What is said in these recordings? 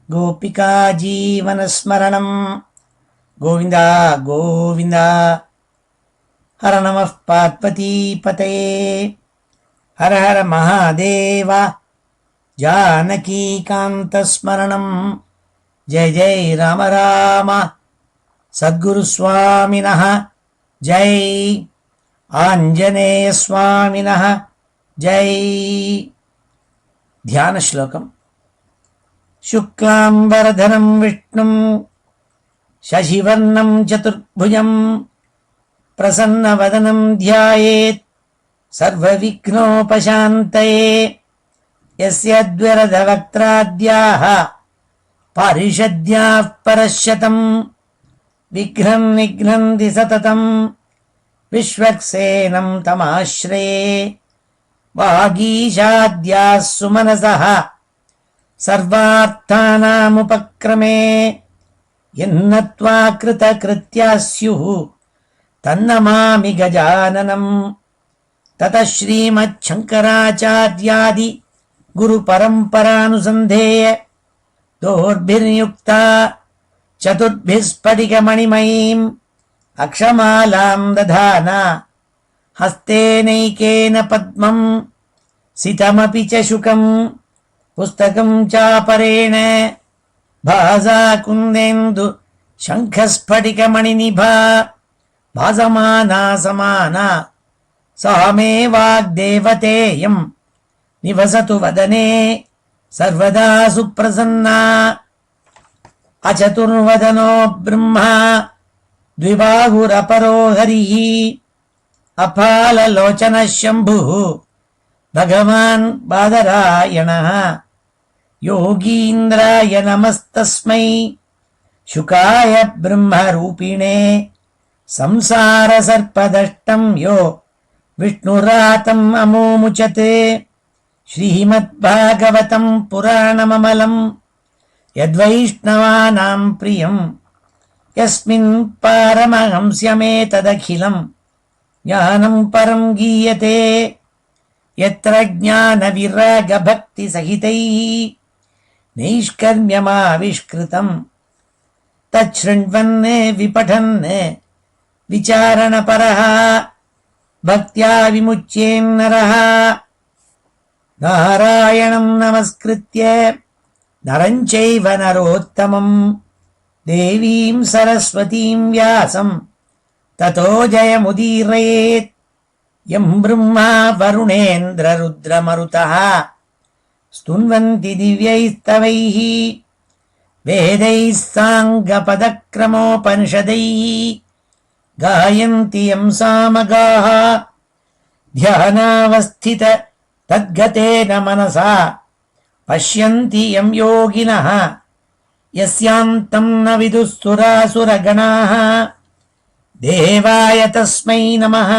गोपिका जीवनस्मरणं गोविन्द गोविन्द। हर नमः पार्वतीपतये। हर हर महादेव। जानकीकान्तस्मरणं जय जय राम राम। सद्गुरुस्वामिनः जय। आञ्जनेयस्वामिनः जय। ध्यान श्लोकम्। शुक्लाम्बरधरं विष्णुं शशिवर्णं चतुर्भुजं प्रसन्नवदनं ध्यायेत् सर्वविघ्नोपशान्तये। यस्य द्विरदवक्त्राद्याः पारिषद्याः परश्शतं विघ्नं निघ्नन्ति सततं विश्वक्सेनं तमाश्रये। वागीशाद्याः सुमनसः सर्वार्थानामुपक्रमे यन्नत्वा कृतकृत्याः स्युः तन्नमामि गजाननम्। ततः श्रीमच्छङ्कराचार्यादि गुरुपरम्परानुसन्धेय दोर्भिर्युक्ता चतुर्भिः स्फटिकमणिमयीम् अक्षमालां दधाना हस्तेनैकेन पद्मं सितमपि च शुकम् पुस्तकं चापरेण भासा कुन्देन्दु शङ्खस्फटिकमणिनिभा भासमाना समाना सा मे वाग्देवतेयं निवसतु वदने सर्वदा सुप्रसन्ना। अचतुर्वदनो ब्रह्मा द्विबाहुरपरो हरिः अफाललोचनः शम्भुः भगवान् बादरायणः। योगीन्द्राय नमस्तस्मै शुकाय ब्रह्मरूपिणे संसारसर्पदष्टं यो विष्णुरातम् अमोमुचते। श्रीमद्भागवतं पुराणममलं यद्वैष्णवानां प्रियं यस्मिन् पारमहंस्यमेतदखिलं ज्ञानं परं गीयते। यत्र ज्ञानविरागभक्तिसहितैः नैष्कर्म्यमाविष्कृतं तच्छृण्वन् विपठन् विचारणपरः भक्त्या विमुच्येन्नरः। नारायणं नमस्कृत्य नरं चैव नरोत्तमं देवीं सरस्वतीं व्यासं ततो जयमुदीरयेत्। यं ब्रह्मा वरुणेन्द्ररुद्रमरुतः स्तुन्वन्ति दिव्यैस्तवैः वेदैः साङ्गपदक्रमोपनिषदैः गायन्ति यं सामगाः। ध्यानावस्थित तद्गतेन मनसा पश्यन्ति यं योगिनः यस्यान्तं न विदुः सुरासुरगणाः। देवाय तस्मै नमः।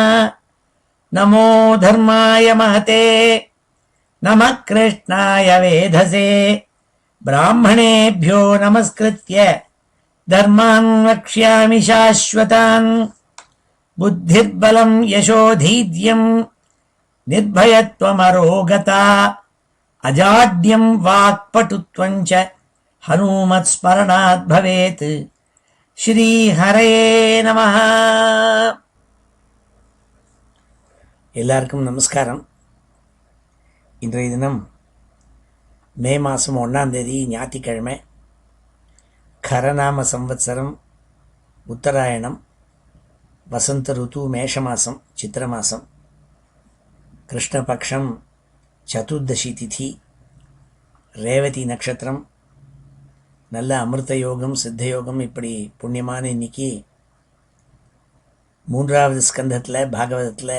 नमो धर्माय महते नमः कृष्णाय वेधसे। ब्राह्मणेभ्यो नमस्कृत्य धर्मान् वक्ष्यामि शाश्वतान्। बुद्धिर्बलं यशोधैर्यं निर्भयत्वमरोगता अजाड्यं वाक्पटुत्वं च हनुमत्स्मरणात् भवेत्। श्रीहरये नमः। எல்லாருக்கும் நமஸ்காரம். இன்றைய தினம் மே மாதம் 1ஆம் தேதி ஞாயிற்றுக்கிழமை. கரநாம சம்வத்சரம் உத்தராயணம். வசந்த ருத்து மேஷ மாதம் சித்திர மாதம். கிருஷ்ணபக்ஷம் சதுர்தசி திதி. ரேவதி நட்சத்திரம். நல்ல அமிர்த யோகம் சித்த யோகம். இப்படி புண்ணியமான இன்னைக்கு 3வது ஸ்கந்தத்தில் பாகவதத்தில்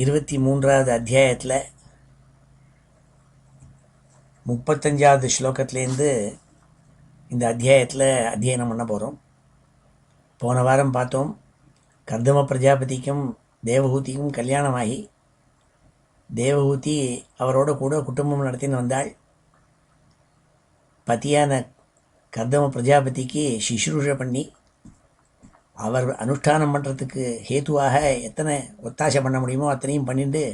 23வது அத்தியாயத்தில் 35வது ஸ்லோகத்திலேருந்து இந்த அத்தியாயத்தில் அத்தியனம் பண்ண போகிறோம். போன வாரம் பார்த்தோம், கர்தம பிரஜாபதிக்கும் தேவஹூதிக்கும் கல்யாணமாகி தேவஹூதி அவரோட கூட குடும்பம் நடத்தின்னு வந்தாள். பதியான கர்தம பிரஜாபதிக்கு சிசுரூஷ பண்ணி அவர் அனுஷ்டானம் பண்ணுறதுக்கு ஹேத்துவாக எத்தனை ஒத்தாசை பண்ண முடியுமோ அத்தனையும் பண்ணிட்டு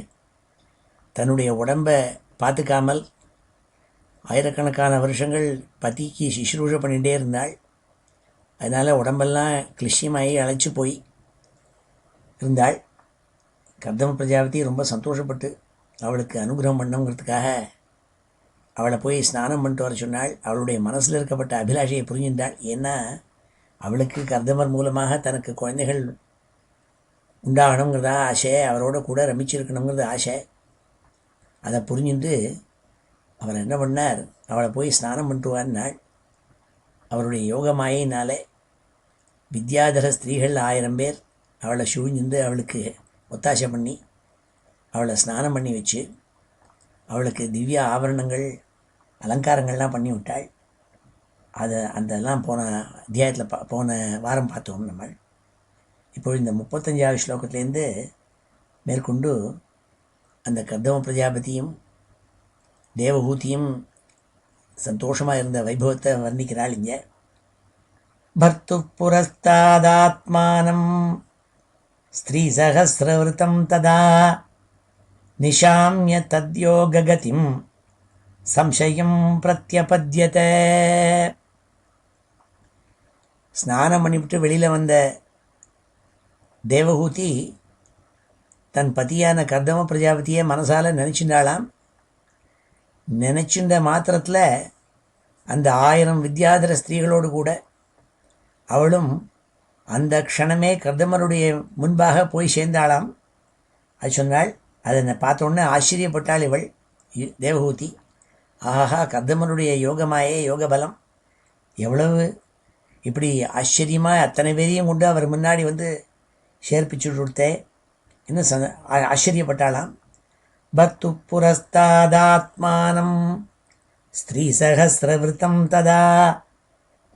தன்னுடைய உடம்பை பார்த்துக்காமல் ஆயிரக்கணக்கான வருஷங்கள் பதிக்கு சுஷ்ரூஷை பண்ணிகிட்டே இருந்தாள். அதனால் உடம்பெல்லாம் கிளிஷ்யமாகி அழைச்சி போய் இருந்தாள். கர்தம பிரஜாபதி ரொம்ப சந்தோஷப்பட்டு அவளுக்கு அனுகிரகம் பண்ணுங்கிறதுக்காக அவளை போய் ஸ்நானம் பண்ணிட்டு வர சொன்னாள். அவளுடைய மனசில் இருக்கப்பட்ட அபிலாஷையை புரிஞ்சின்றாள். ஏன்னா அவளுக்கு கர்தமர் மூலமாக தனக்கு குழந்தைகள் உண்டாகணுங்கிறதா ஆசை, அவரோட கூட ரமிச்சிருக்கணுங்கிறது ஆசை. அதை புரிஞ்சுட்டு அவர் என்ன பண்ணார், அவளை போய் ஸ்நானம் பண்ணிட்டு வான்னாள். அவருடைய யோக மாயினாலே வித்யாதர ஸ்திரீகள் 1000 பேர் அவளை சூழ்ந்து அவளுக்கு ஒத்தாசை பண்ணி அவளை ஸ்நானம் பண்ணி வச்சு அவளுக்கு திவ்ய ஆபரணங்கள் அலங்காரங்கள்லாம் பண்ணி விட்டாள். அதெல்லாம் போன அத்தியாயத்தில் போன வாரம் பார்த்தோம் நம்ம. இப்போது இந்த 35வது ஸ்லோகத்திலேருந்து மேற்கொண்டு அந்த கர்தம பிரஜாபதியும் தேவஹூதியும் சந்தோஷமாக இருந்த வைபவத்தை வர்ணிக்கிறாள் இங்கே. பர்த்து புரஸ்தாதாத்மானம் ஸ்திரீசஹஸ்ரவிருத்தம் ததா நிஷாம்ய தத்யோககதிம் சம்சயம் பிரத்யபத்யதே. ஸ்நானம் பண்ணிவிட்டு வெளியில் வந்த தேவஹூதி தன் பதியான கர்தம பிரஜாபதியை மனசால் நினச்சிண்டாளாம். நினச்சின்ற மாத்திரத்தில் அந்த 1000 வித்யாதர ஸ்திரீகளோடு கூட அவளும் அந்த க்ஷணமே கர்தமருடைய முன்பாக போய் சேர்ந்தாளாம். அது சொன்னாள். அதை பார்த்தோன்னே ஆச்சரியப்பட்டாள் இவள் தேவஹூதி. ஆஹா, கர்தமருடைய யோகமாயே யோகபலம் எவ்வளவு இப்படி ஆச்சரியமாக அத்தனை பேரையும் கொண்டு அவர் முன்னாடி வந்து சேர்ப்பிச்சு கொடுத்தே இன்னும் ஆச்சரியப்பட்டாளாம். பர்த்து புரஸ்தாதாத்மானம் ஸ்திரீசஹஸ்ரவிருத்தம் ததா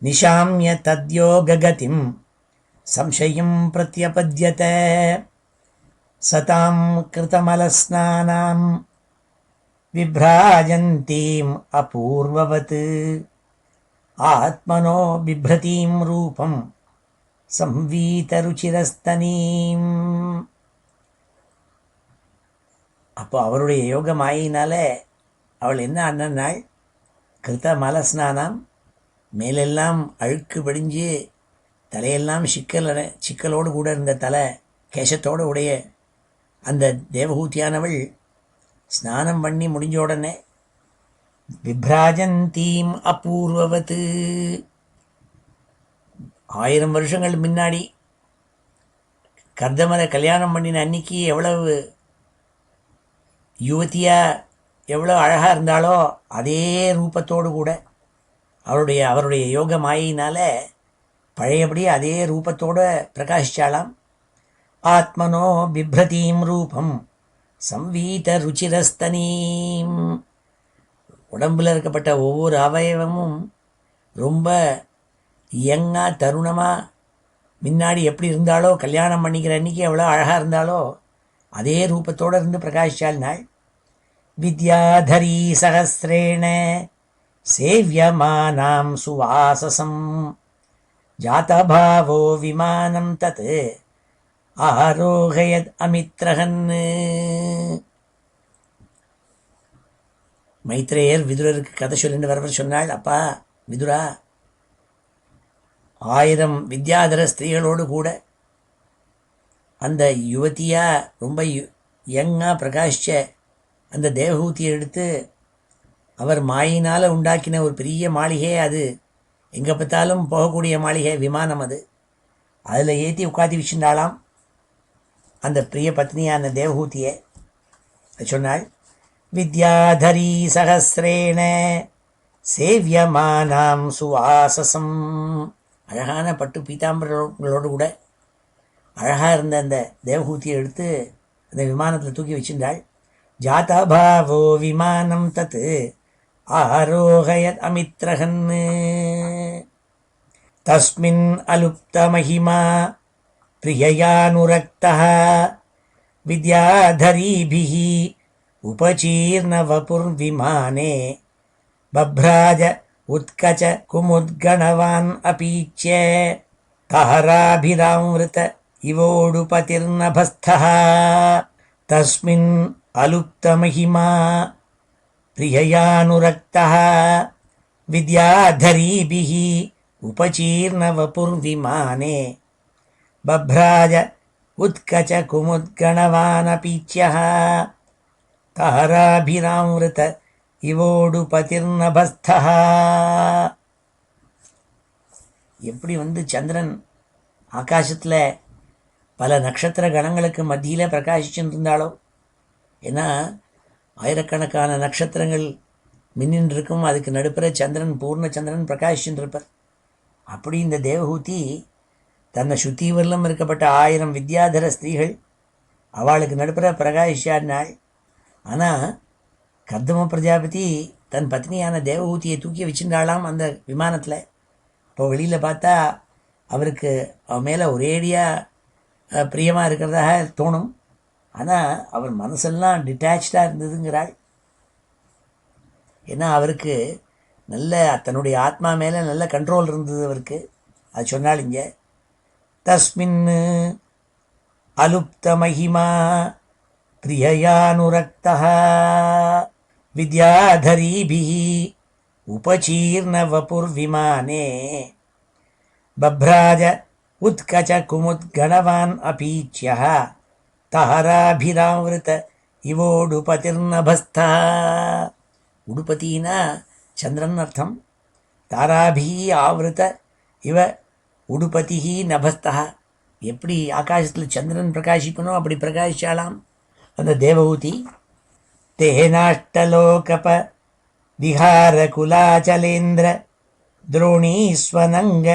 நிஷாம்ய தத்யோககதிம் சம்சயம் பிரத்யபத்யதே. சதாம் கிருதமலஸ்நானாம் விப்ராஜந்தீம் அபூர்வவத் ஆத்மனோ பிப்ரதீம் ரூபம் சம்வீதருச்சிரஸ்தனீம். அப்போ அவருடைய யோக மாயினால் அவள் என்ன அண்ணனாள், கிருத்த மலஸ்நானம், மேலெல்லாம் அழுக்கு படிஞ்சு தலையெல்லாம் சிக்கலோடு கூட இருந்த தலை கேசத்தோடு உடைய அந்த தேவஹூதியானவள் ஸ்நானம் பண்ணி முடிஞ்ச உடனே விப்ராஜந்தீம் அபூர்வவத் 1000 வருஷங்கள் முன்னாடி கர்தமரை கல்யாணம் பண்ணின அன்னைக்கு எவ்வளவு யுவதியாக எவ்வளோ அழகாக இருந்தாலோ அதே ரூபத்தோடு கூட அவருடைய யோக மாயினால் பழையபடி அதே ரூபத்தோடு பிரகாசிச்சாலாம். ஆத்மனோ பிப்ரதீம் ரூபம் சம்வீத ருச்சிரஸ்தனீம். உடம்பில் இருக்கப்பட்ட ஒவ்வொரு அவயவமும் ரொம்ப யங்காக தருணமாக முன்னாடி எப்படி இருந்தாலோ கல்யாணம் பண்ணிக்கிற அன்றைக்கி எவ்வளோ அழகாக இருந்தாலோ அதே ரூபத்தோடு இருந்து பிரகாஷிச்சாள் நாள். வித்யாதரி சகசிரேண சேவியமானாம் சுவாசசம் ஜாதபாவோ விமானம் தத் ஆரோகயத் அமித்ரஹன். மைத்ரேயர் விதுரருக்கு கதை சொல்லிட்டு வரவர் சொன்னாள், அப்பா விதுரா, 1000 வித்யாதர ஸ்திரீகளோடு கூட அந்த யுவதியாக ரொம்ப யங்காக பிரகாஷித்த அந்த தேவஹூதியை எடுத்து அவர் மாயினால் உண்டாக்கின ஒரு பெரிய மாளிகை, அது எங்கே பார்த்தாலும் போகக்கூடிய மாளிகை, விமானம், அதில் ஏற்றி உட்காந்து வச்சுருந்தாலாம் அந்த பிரிய பத்னியான தேவஹூதியை. சொன்னாள், வித்யாதரி சகசிரேண சேவியமானாம் சுவாசசம். அழகான பட்டு பீதாம்பரங்களோடு கூட அழகாக இருந்த அந்த தேவஹூதியை எடுத்து அந்த விமானத்தில் தூக்கி வச்சிருந்தாள். ஜாதபாவோ விமானம் தத் ஆரோகயத் அமித்ரஹன். தஸ்மின் அலுப்த மகிமா பிரியயானுரக்தः வித்யாதரீபிஹி உபசீர்ண வபுர்விமானே பப்ராஜ உத்கச்ச குமுத்கணவான் அபீச்ய தாராபிராம்ருத இவோடுபதிர்நபஸ்தः. தஸ்மின் அலுப்த மகிமா பிரியயானுரக்தः வித்யாதரீபிः उपचीर्णवपुर्विमाने बभ्राज उत्कच कुमुद्गणवानपीच्यः ताराभिरामृत இவோடுபதிர்நபஸ்தः. எப்படி சந்திரன் ஆகாசத்தில் பல நட்சத்திர கணங்களுக்கு மத்தியில் பிரகாசிச்சுட்டு இருந்தாலோ, ஏன்னா ஆயிரக்கணக்கான நட்சத்திரங்கள் மின்னின்னு இருக்கும், அதுக்கு நடுப்புற சந்திரன் பூர்ணச்சந்திரன் பிரகாசிச்சுட்டு இருப்பார். அப்படி இந்த தேவஹூதி தன்னை சுத்திவரிலும் இருக்கப்பட்ட 1000 வித்யாதர ஸ்திரீகள் அவளுக்கு நடுப்புற பிரகாசிச்சாடினாள். ஆனால் கர்தம பிரஜாபதி தன் பத்னியான தேவஹூதியை தூக்கி வச்சுட்டாளாம் அந்த விமானத்தில். இப்போ வெளியில் பார்த்தா அவருக்கு அவன் மேலே ஒரேடியாக பிரியமாக இருக்கிறதாக தோணும். ஆனால் அவர் மனசெல்லாம் டிட்டாச்சாக இருந்ததுங்கிறாள். ஏன்னா அவருக்கு நல்ல தன்னுடைய ஆத்மா மேலே நல்ல கண்ட்ரோல் இருந்தது அவருக்கு. அது சொன்னால் இங்கே தஸ்மின் அலுப்த மகிமா பிரியயானுரக்தः வித்யாதரீபிः उपचीर्णवपुर्विमाने बभ्राज उत्कच कुमुद्गणवान् अपीच्यः ताराभिरावृत इवोडुपतिर्नभस्थः. உடுபதினா சந்திரன் அர்த்தம். தாராபி ஆவிருத்த இவ உடுபதி நபஸ்தா. எப்படி ஆகாசத்தில் சந்திரன் பிரகாசிக்கணும் அப்படி பிரகாசிச்சாலாம் அந்த தேவஹூதி. தேனாஷ்டலோகப விஹாரகுலாச்சலேந்திர द्रोणीस्वनङ्ग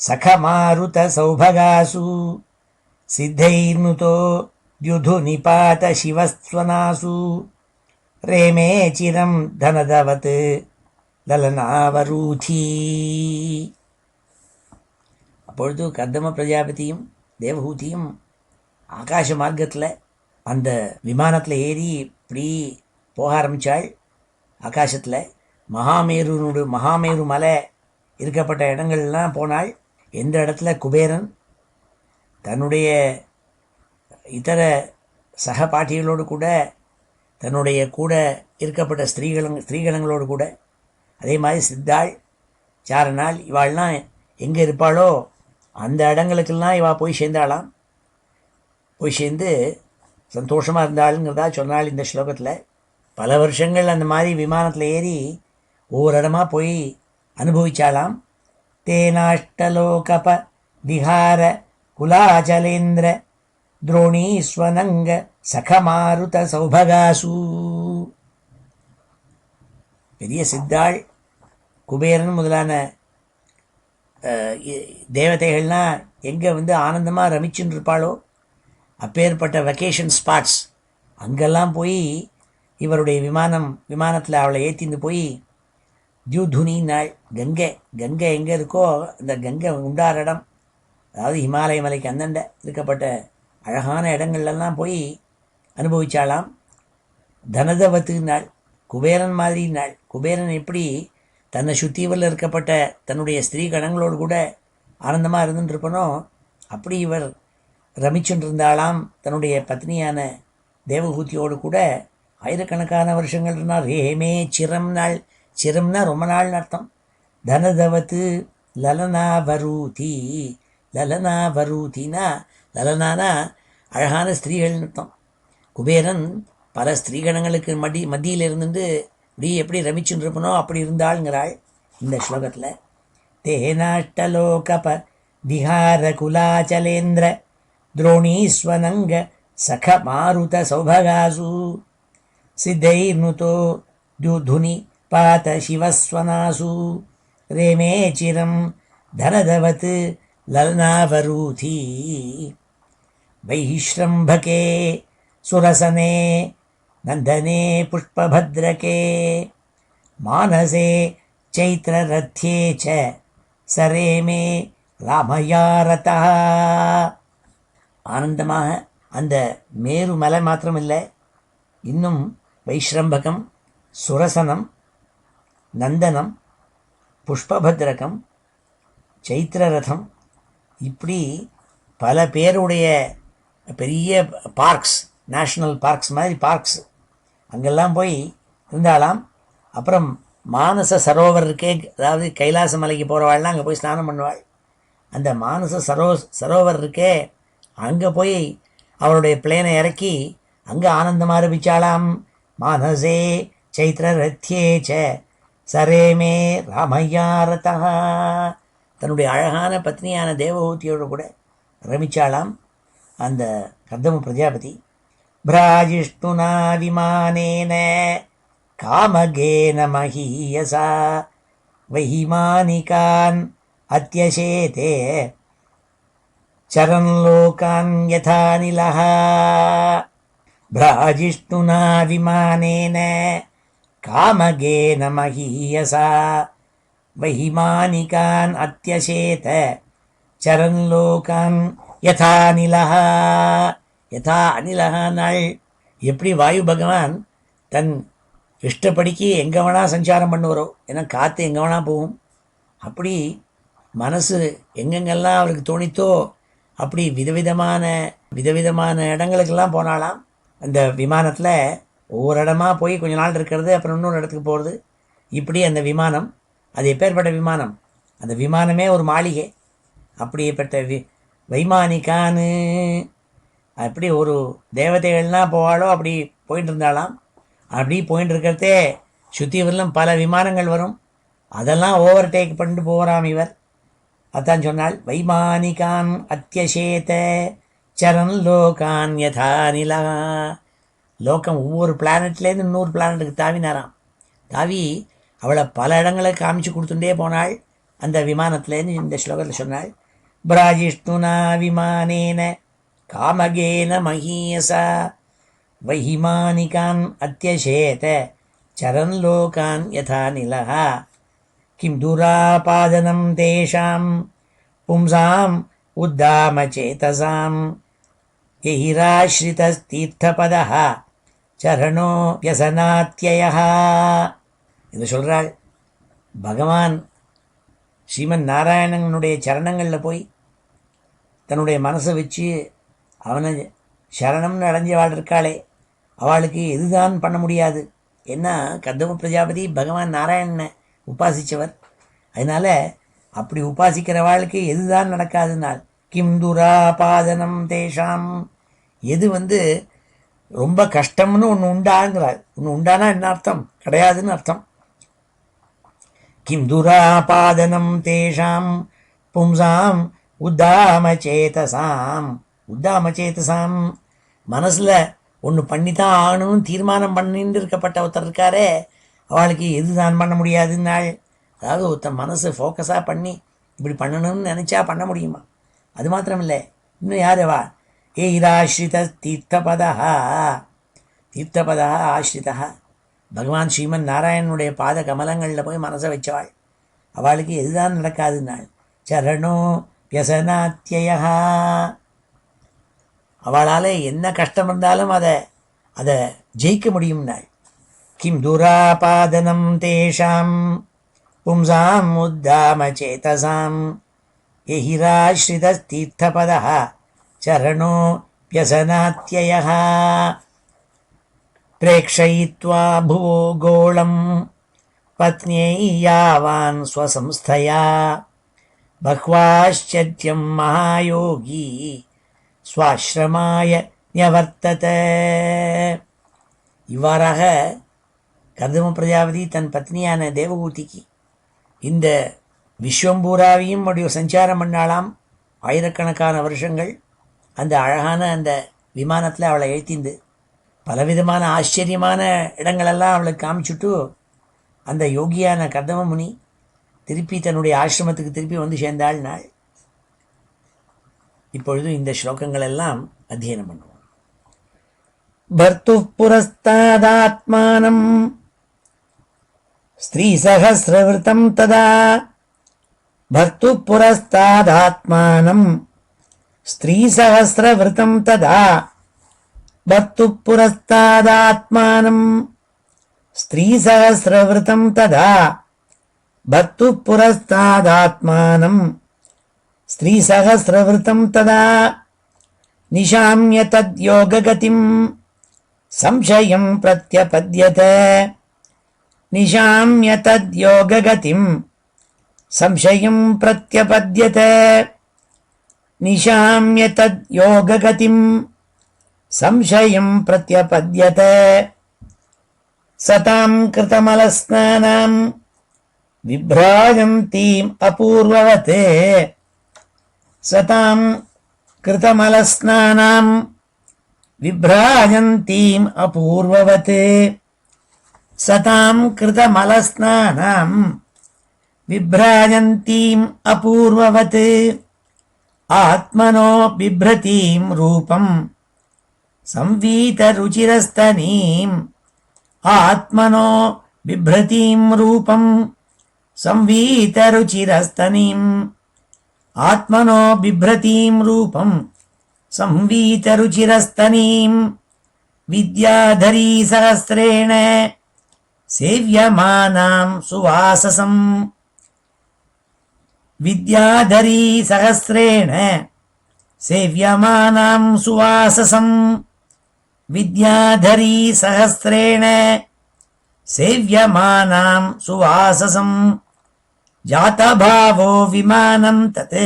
सखमारुतसौभगासु सिद्धैर्नुतो द्युधुनिपातशिवस्वनासु रेमे चिरं धनदवत् ललनावरूथी. அப்பொழுது கர்தம பிரஜாபதியும் தேவஹூதியும் ஆகாச மார்க்கத்தில் அந்த விமானத்தில் ஏறி இப்படி போக ஆரம்பித்தாள். ஆகாசத்தில் மகாமேரு மலை இருக்கப்பட்ட இடங்கள்லாம் போனாள். எந்த இடத்துல குபேரன் தன்னுடைய இதர சகபாட்டிகளோடு கூட, தன்னுடைய கூட இருக்கப்பட்ட ஸ்திரீகணங்களோடு கூட, அதே மாதிரி சித்தாள் சாரநாள் இவாள்லாம் எங்கே இருப்பாளோ அந்த இடங்களுக்கெல்லாம் இவள் போய் சேர்ந்தாளாம். போய் சேர்ந்து சந்தோஷமாக இருந்தாளுங்கிறதா சொன்னாள் இந்த ஸ்லோகத்தில். பல வருஷங்கள் அந்த மாதிரி விமானத்தில் ஏறி ஒவ்வொரு இடமா போய் அனுபவிச்சாலாம். தேனாஷ்டலோகப விஹார குலாச்சலேந்திர द्रोणीस्वनङ्ग सखमारुत सौभगासु. பெரிய சித்தாள் குபேரன் முதலான தேவதைகள்லாம் எங்கே ஆனந்தமாக ரமிச்சுன்னு இருப்பாளோ அப்பேற்பட்ட வெக்கேஷன் ஸ்பாட்ஸ் அங்கெல்லாம் போய் இவருடைய விமானத்தில் அவளை ஏற்றிந்து போய் தியூதுனி நாள் கங்கை எங்கே இருக்கோ அந்த கங்கை உண்டார இடம், அதாவது ஹிமாலய மலைக்கு அந்தண்ட இருக்கப்பட்ட அழகான இடங்கள்லாம் போய் அனுபவிச்சாலாம். தனதவத்து நாள், குபேரன் மாதிரி நாள். குபேரன் எப்படி தன்னை சுத்தியில் இருக்கப்பட்ட தன்னுடைய ஸ்திரீ கணங்களோடு கூட ஆனந்தமாக இருந்துட்டுருப்பனோ அப்படி இவர் ரமிச்சுட்டு இருந்தாலாம் தன்னுடைய பத்னியான தேவஹூதியோடு கூட. ஆயிரக்கணக்கான வருஷங்கள் இருந்தால் ரேமே சிரம் நாள். சிரம்னா ரொம்ப நாள்னு அர்த்தம். தனதவத்து லலனாவரூதி. லலனாவரூதினா லலனானா அழகான ஸ்திரீகள்னு அர்த்தம். குபேரன் பல ஸ்திரீகணங்களுக்கு மத்தியில் இருந்துட்டு இப்படி எப்படி ரமிச்சுன்னு இருப்பனோ அப்படி இருந்தாளுங்கிறாள் இந்த ஸ்லோகத்தில். தேனாஷ்டலோகப விஹார குலாச்சலேந்திர द्रोणीस्वनङ्ग सख मारुत सौभगासु सिद्धैर्नुतो द्युधुनि पात शिवस्वनासु रेमे चिरं धनदवत् ललनावरूथी. वैश्रम्भके सुरसने नन्दने पुष्पभद्रके मानसे चैत्ररथ्ये च सरेमे रामया रतः. ஆனந்தமாக அந்த மேரு மலை மாத்திரமில்லை, இன்னும் வைஸ்ரம்பகம், சுரசனம், நந்தனம், புஷ்பபத்ரகம், சைத்திரரதம், இப்படி பல பேருடைய பெரிய பார்க்ஸ், நேஷ்னல் பார்க்ஸ் மாதிரி பார்க்ஸ் அங்கெல்லாம் போய் இருந்தாலாம். அப்புறம் மானச சரோவர் இருக்கே, அதாவது கைலாச மலைக்கு போகிறவாள்லாம் அங்கே போய் ஸ்நானம் பண்ணுவாள். அந்த மானச சரோவர் இருக்கே, அங்கே போய் அவருடைய பிளேனை இறக்கி அங்கே ஆனந்தமாக ஆரம்பிச்சாலாம். மானசே சைத்திர ரத்யே ச சரேமே ராமையாரதா, தன்னுடைய அழகான பத்னியான தேவஹூதியோடு கூட ரமிச்சாலாம் அந்த கர்தம பிரஜாபதி. பிராஜிஷ்ணுனா விமானேன காமகேன மஹீயசா வஹிமானிகான் அத்யசேதே சரன் லோகான் யதா நிலஹ. பிராஜிஷ்ணுனா விமானேன காமகேன மஹீயசா வஹிமானிகான் அத்யசேத சரன் லோகான் யதா நிலஹ. யதா அனிலஹானாள், எப்படி வாயு பகவான் தன் இஷ்டப்படிக்கு எங்கே வேணால் சஞ்சாரம் பண்ணுவாரோ, ஏன்னா காற்று எங்கே வேணால் போகும், அப்படி மனசு எங்கெங்கெல்லாம் அவருக்கு தோணித்தோ அப்படி விதவிதமான இடங்களுக்கெல்லாம் போனாலாம். அந்த விமானத்தில் ஒவ்வொரு இடமா போய் கொஞ்ச நாள் இருக்கிறது, அப்புறம் இன்னொரு இடத்துக்கு போகிறது. இப்படி அந்த விமானம், அது எப்பேற்பட்ட விமானம், அந்த விமானமே ஒரு மாளிகை. அப்படிப்பட்ட வைமானிக்கான்னு அப்படி ஒரு தேவதைகள்லாம் போவாளோ அப்படி போயிட்டு இருந்தாலாம். அப்படி போயிட்டு இருக்கிறதே சுற்றிவரிலும் பல விமானங்கள் வரும், அதெல்லாம் ஓவர் டேக் பண்ணிட்டு போகிறாம் இவர். அதான் சொன்னால் வைமானிகான் அத்தியசேத சரன் லோகான் யதா நிலா. லோகம் ஒவ்வொரு பிளானட்லேருந்து இன்னொரு பிளானட்டுக்கு தாவினாராம். தாவி அவளை பல இடங்களை காமிச்சு கொடுத்துட்டே போனாள் அந்த விமானத்துலேருந்து. இந்த ஸ்லோகத்தில் சொன்னாள், பிராஜிஷ்ணுனா விமானேன காமகேன மஹீயசா வஹிமானிகான் அத்தியசேத சரன் லோகான் யதா நிலஹ. கிம் துராபாதனம் தேஷாம் பும்சாம் உத்தாம சேதசாம் யஹிராஸ்ரிதஸ்தீர்த்தபதஹ சரணோ யசனாத்யயஹ. இது சொல்கிறாள், பகவான் ஸ்ரீமன் நாராயணனுடைய சரணங்களில் போய் தன்னுடைய மனசை வச்சு அவனை சரணம்னு அடைஞ்சவாள் இருக்காளே, அவளுக்கு எதுதான் பண்ண முடியாது. ஏன்னா கர்தம பிரஜாபதி பகவான் நாராயணனை உபாசித்தவர். அதனால் அப்படி உபாசிக்கிறவாளுக்கு எதுதான் நடக்காதுனால் கிம் துராபாதனம் தேஷாம், எது ரொம்ப கஷ்டம்னு ஒன்று உண்டாங்கிறார். ஒன்று உண்டானா என்ன அர்த்தம்? கிடையாதுன்னு அர்த்தம். கிம் துராபாதனம் தேஷாம் பும்சாம் உத்தாமச்சேதசாம். உத்தாமச்சேதசாம், மனசில் ஒன்று பண்ணித்தான் ஆகணும்னு தீர்மானம் பண்ணிட்டு இருக்கப்பட்ட ஒருத்தர் இருக்காரே, அவளுக்கு எதுதான் பண்ண முடியாதுன்னாள். அதாவது ஒருத்தன் மனசு ஃபோக்கஸாக பண்ணி இப்படி பண்ணணும்னு நினச்சா பண்ண முடியுமா? அது மாத்திரம் இல்லை, இன்னும் யாருவா? ஏ இதாஸ்ரித தீர்த்தபதா. தீர்த்தபதா ஆஸ்ரிதா, பகவான் ஸ்ரீமன் நாராயணனுடைய பாத கமலங்களில் போய் மனசை வச்சவாள். அவளுக்கு எதுதான் நடக்காதுன்னாள். சரணோ வியசனாத்யயா, அவளால் என்ன கஷ்டம் இருந்தாலும் அதை ஜெயிக்க முடியும்னாள். கிம் துராபாதனம் தேஷாம் பும்சாம் உத்தாம சேதசாம் யஹிராஸ்ரிதஸ்தீர்த்தபதா சரணோ வியசனாத்யயः. பிரேக்ஷயித்வா புவோ கோளம் பத்ன்யை யாவான் ஸ்வசம்ஸ்தயா பஹ்வாಶ್ಚத்யம் மகாயோகி ஸ்வாஸ்ரமாய ன்யவர்த்தத. இவ்வாறாக கர்தம பிரஜாபதி தன் பத்னியான தேவகூதிக்கு இந்த விஸ்வம்பூராவையும் அப்படி சஞ்சாரம் பண்ணாலாம். ஆயிரக்கணக்கான வருஷங்கள் அந்த அழகான அந்த விமானத்தில் அவளை எழுத்திந்து பலவிதமான ஆச்சரியமான இடங்களெல்லாம் அவளுக்கு காமிச்சுட்டு அந்த யோகியான கர்தம முனி திருப்பி தன்னுடைய ஆசிரமத்துக்கு திருப்பி வந்து சேர்ந்தாள் நாள். இப்பொழுது இந்த ஸ்லோகங்கள் எல்லாம் அத்தியனம் பண்ணுவோம். பர்த்து புரஸ்தாதாத்மானம் ஸ்ரீ சஹஸ்ரவிருத்தம் ததா. பர்த்து புரஸ்தாதாத்மானம் ஸ்ரீ சஹஸ்ரவிருத்தம் ததா. பர்த்து புரஸ்தாதாத்மானம் ஸ்ரீ சஹஸ்ரவிருத்தம் ததா. பர்த்து புரஸ்தாதாத்மானம் ஸ்ரீ சஹஸ்ரவிருத்தம் ததா. நிஷாம்ய தத்யோககதிம் சம்சயம் பிரத்யபத்யதே निशाम्य तद्योगगतिं संशयं प्रत्यपद्यते निशाम्य तद्योगगतिं संशयं प्रत्यपद्यते सतां कृतमलस्नानां विभ्राजन्तीम् अपूर्ववते सतां कृतमलस्नानां विभ्राजन्तीम् अपूर्ववते सतां कृतमलस्नानां विभ्राजन्तीम् अपूर्ववत् आत्मनो बिभ्रतीं रूपं संवीतरुचिरस्तनीम् आत्मनो बिभ्रतीं रूपं संवीतरुचिरस्तनीम् आत्मनो बिभ्रतीं रूपं संवीतरुचिरस्तनीम् विद्याधरी सहस्रेण सेव्यमानां सुवाससं विद्याधरी सहस्रेण सेव्यमानां सुवाससं विद्याधरी सहस्रेण सेव्यमानां सुवाससं जातभावो विमानं तत्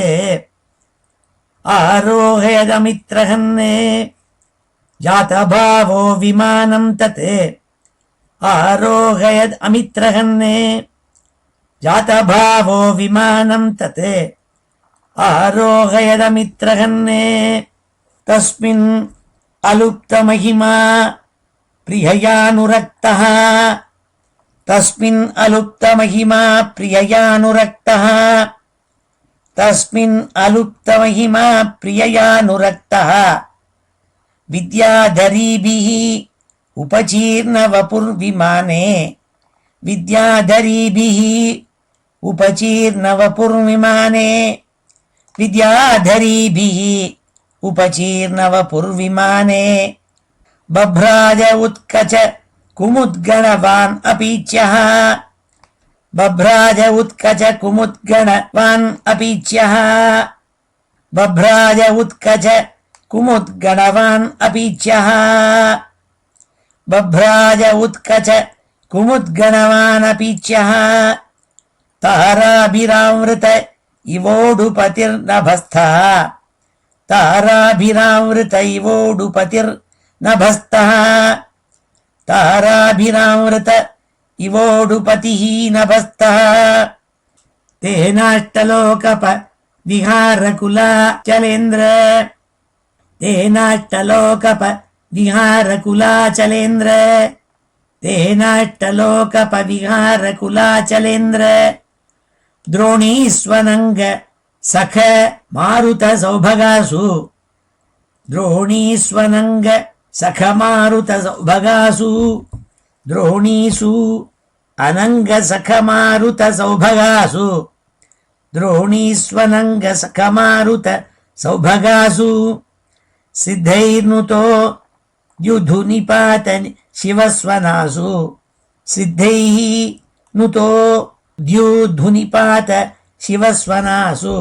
आरोहयदमित्रहन्ने जातभावो विमानं तत् आरोहयद् अमित्रहन्ने जातभावो विमानं तत् आरोहयदमित्रहन्ने तस्मिन् अलुप्तमहिमा प्रिययानुरक्तः तस्मिन् अलुप्तमहिमा प्रिययानुरक्तः तस्मिन् अलुप्तमहिमा प्रिययानुरक्तः विद्याधरीभिः उपचीर्णवपुर्विमाने विद्याधरीभिः उपचीर्णवपुर्विमाने विद्याधरीभिः उपचीर्णवपुर्विमाने बभ्राज उत्कच कुमुद्गणवान् अपीच्यः बभ्राज उत्कच कुमुद्गणवान् अपीच्यः बभ्राज उत्कच कुमुद्गणवान् अपीच्यः बभ्राज उत्कच कुमुद्गणवान् अपीच्यः ताराभिरावृत इवोडुपतिर्नभस्थः ताराभिरावृत इवोडुपतिर्नभस्थः ताराभिरावृत इवोडुपतिः नभस्थः तेनाष्टलोकप विहारकुलाचलेन्द्र तेनाष्टलोकप विहारकुलाचलेन्द्र तेनाष्टलोकप विहारकुलाचलेन्द्र द्रोणीस्वनङ्ग सख मारुत सौभगासु द्रोणीस्वनङ्ग सख मारुत सौभगासु द्रोणीषु अनङ्ग सख मारुत सौभगासु द्रोणीस्वनङ्ग सख मारुत सौभगासु सिद्धैर्नुतो द्युधुनिपात शिवस्वनासु सिद्धैः नुतो द्युधुनिपात शिवस्वनासु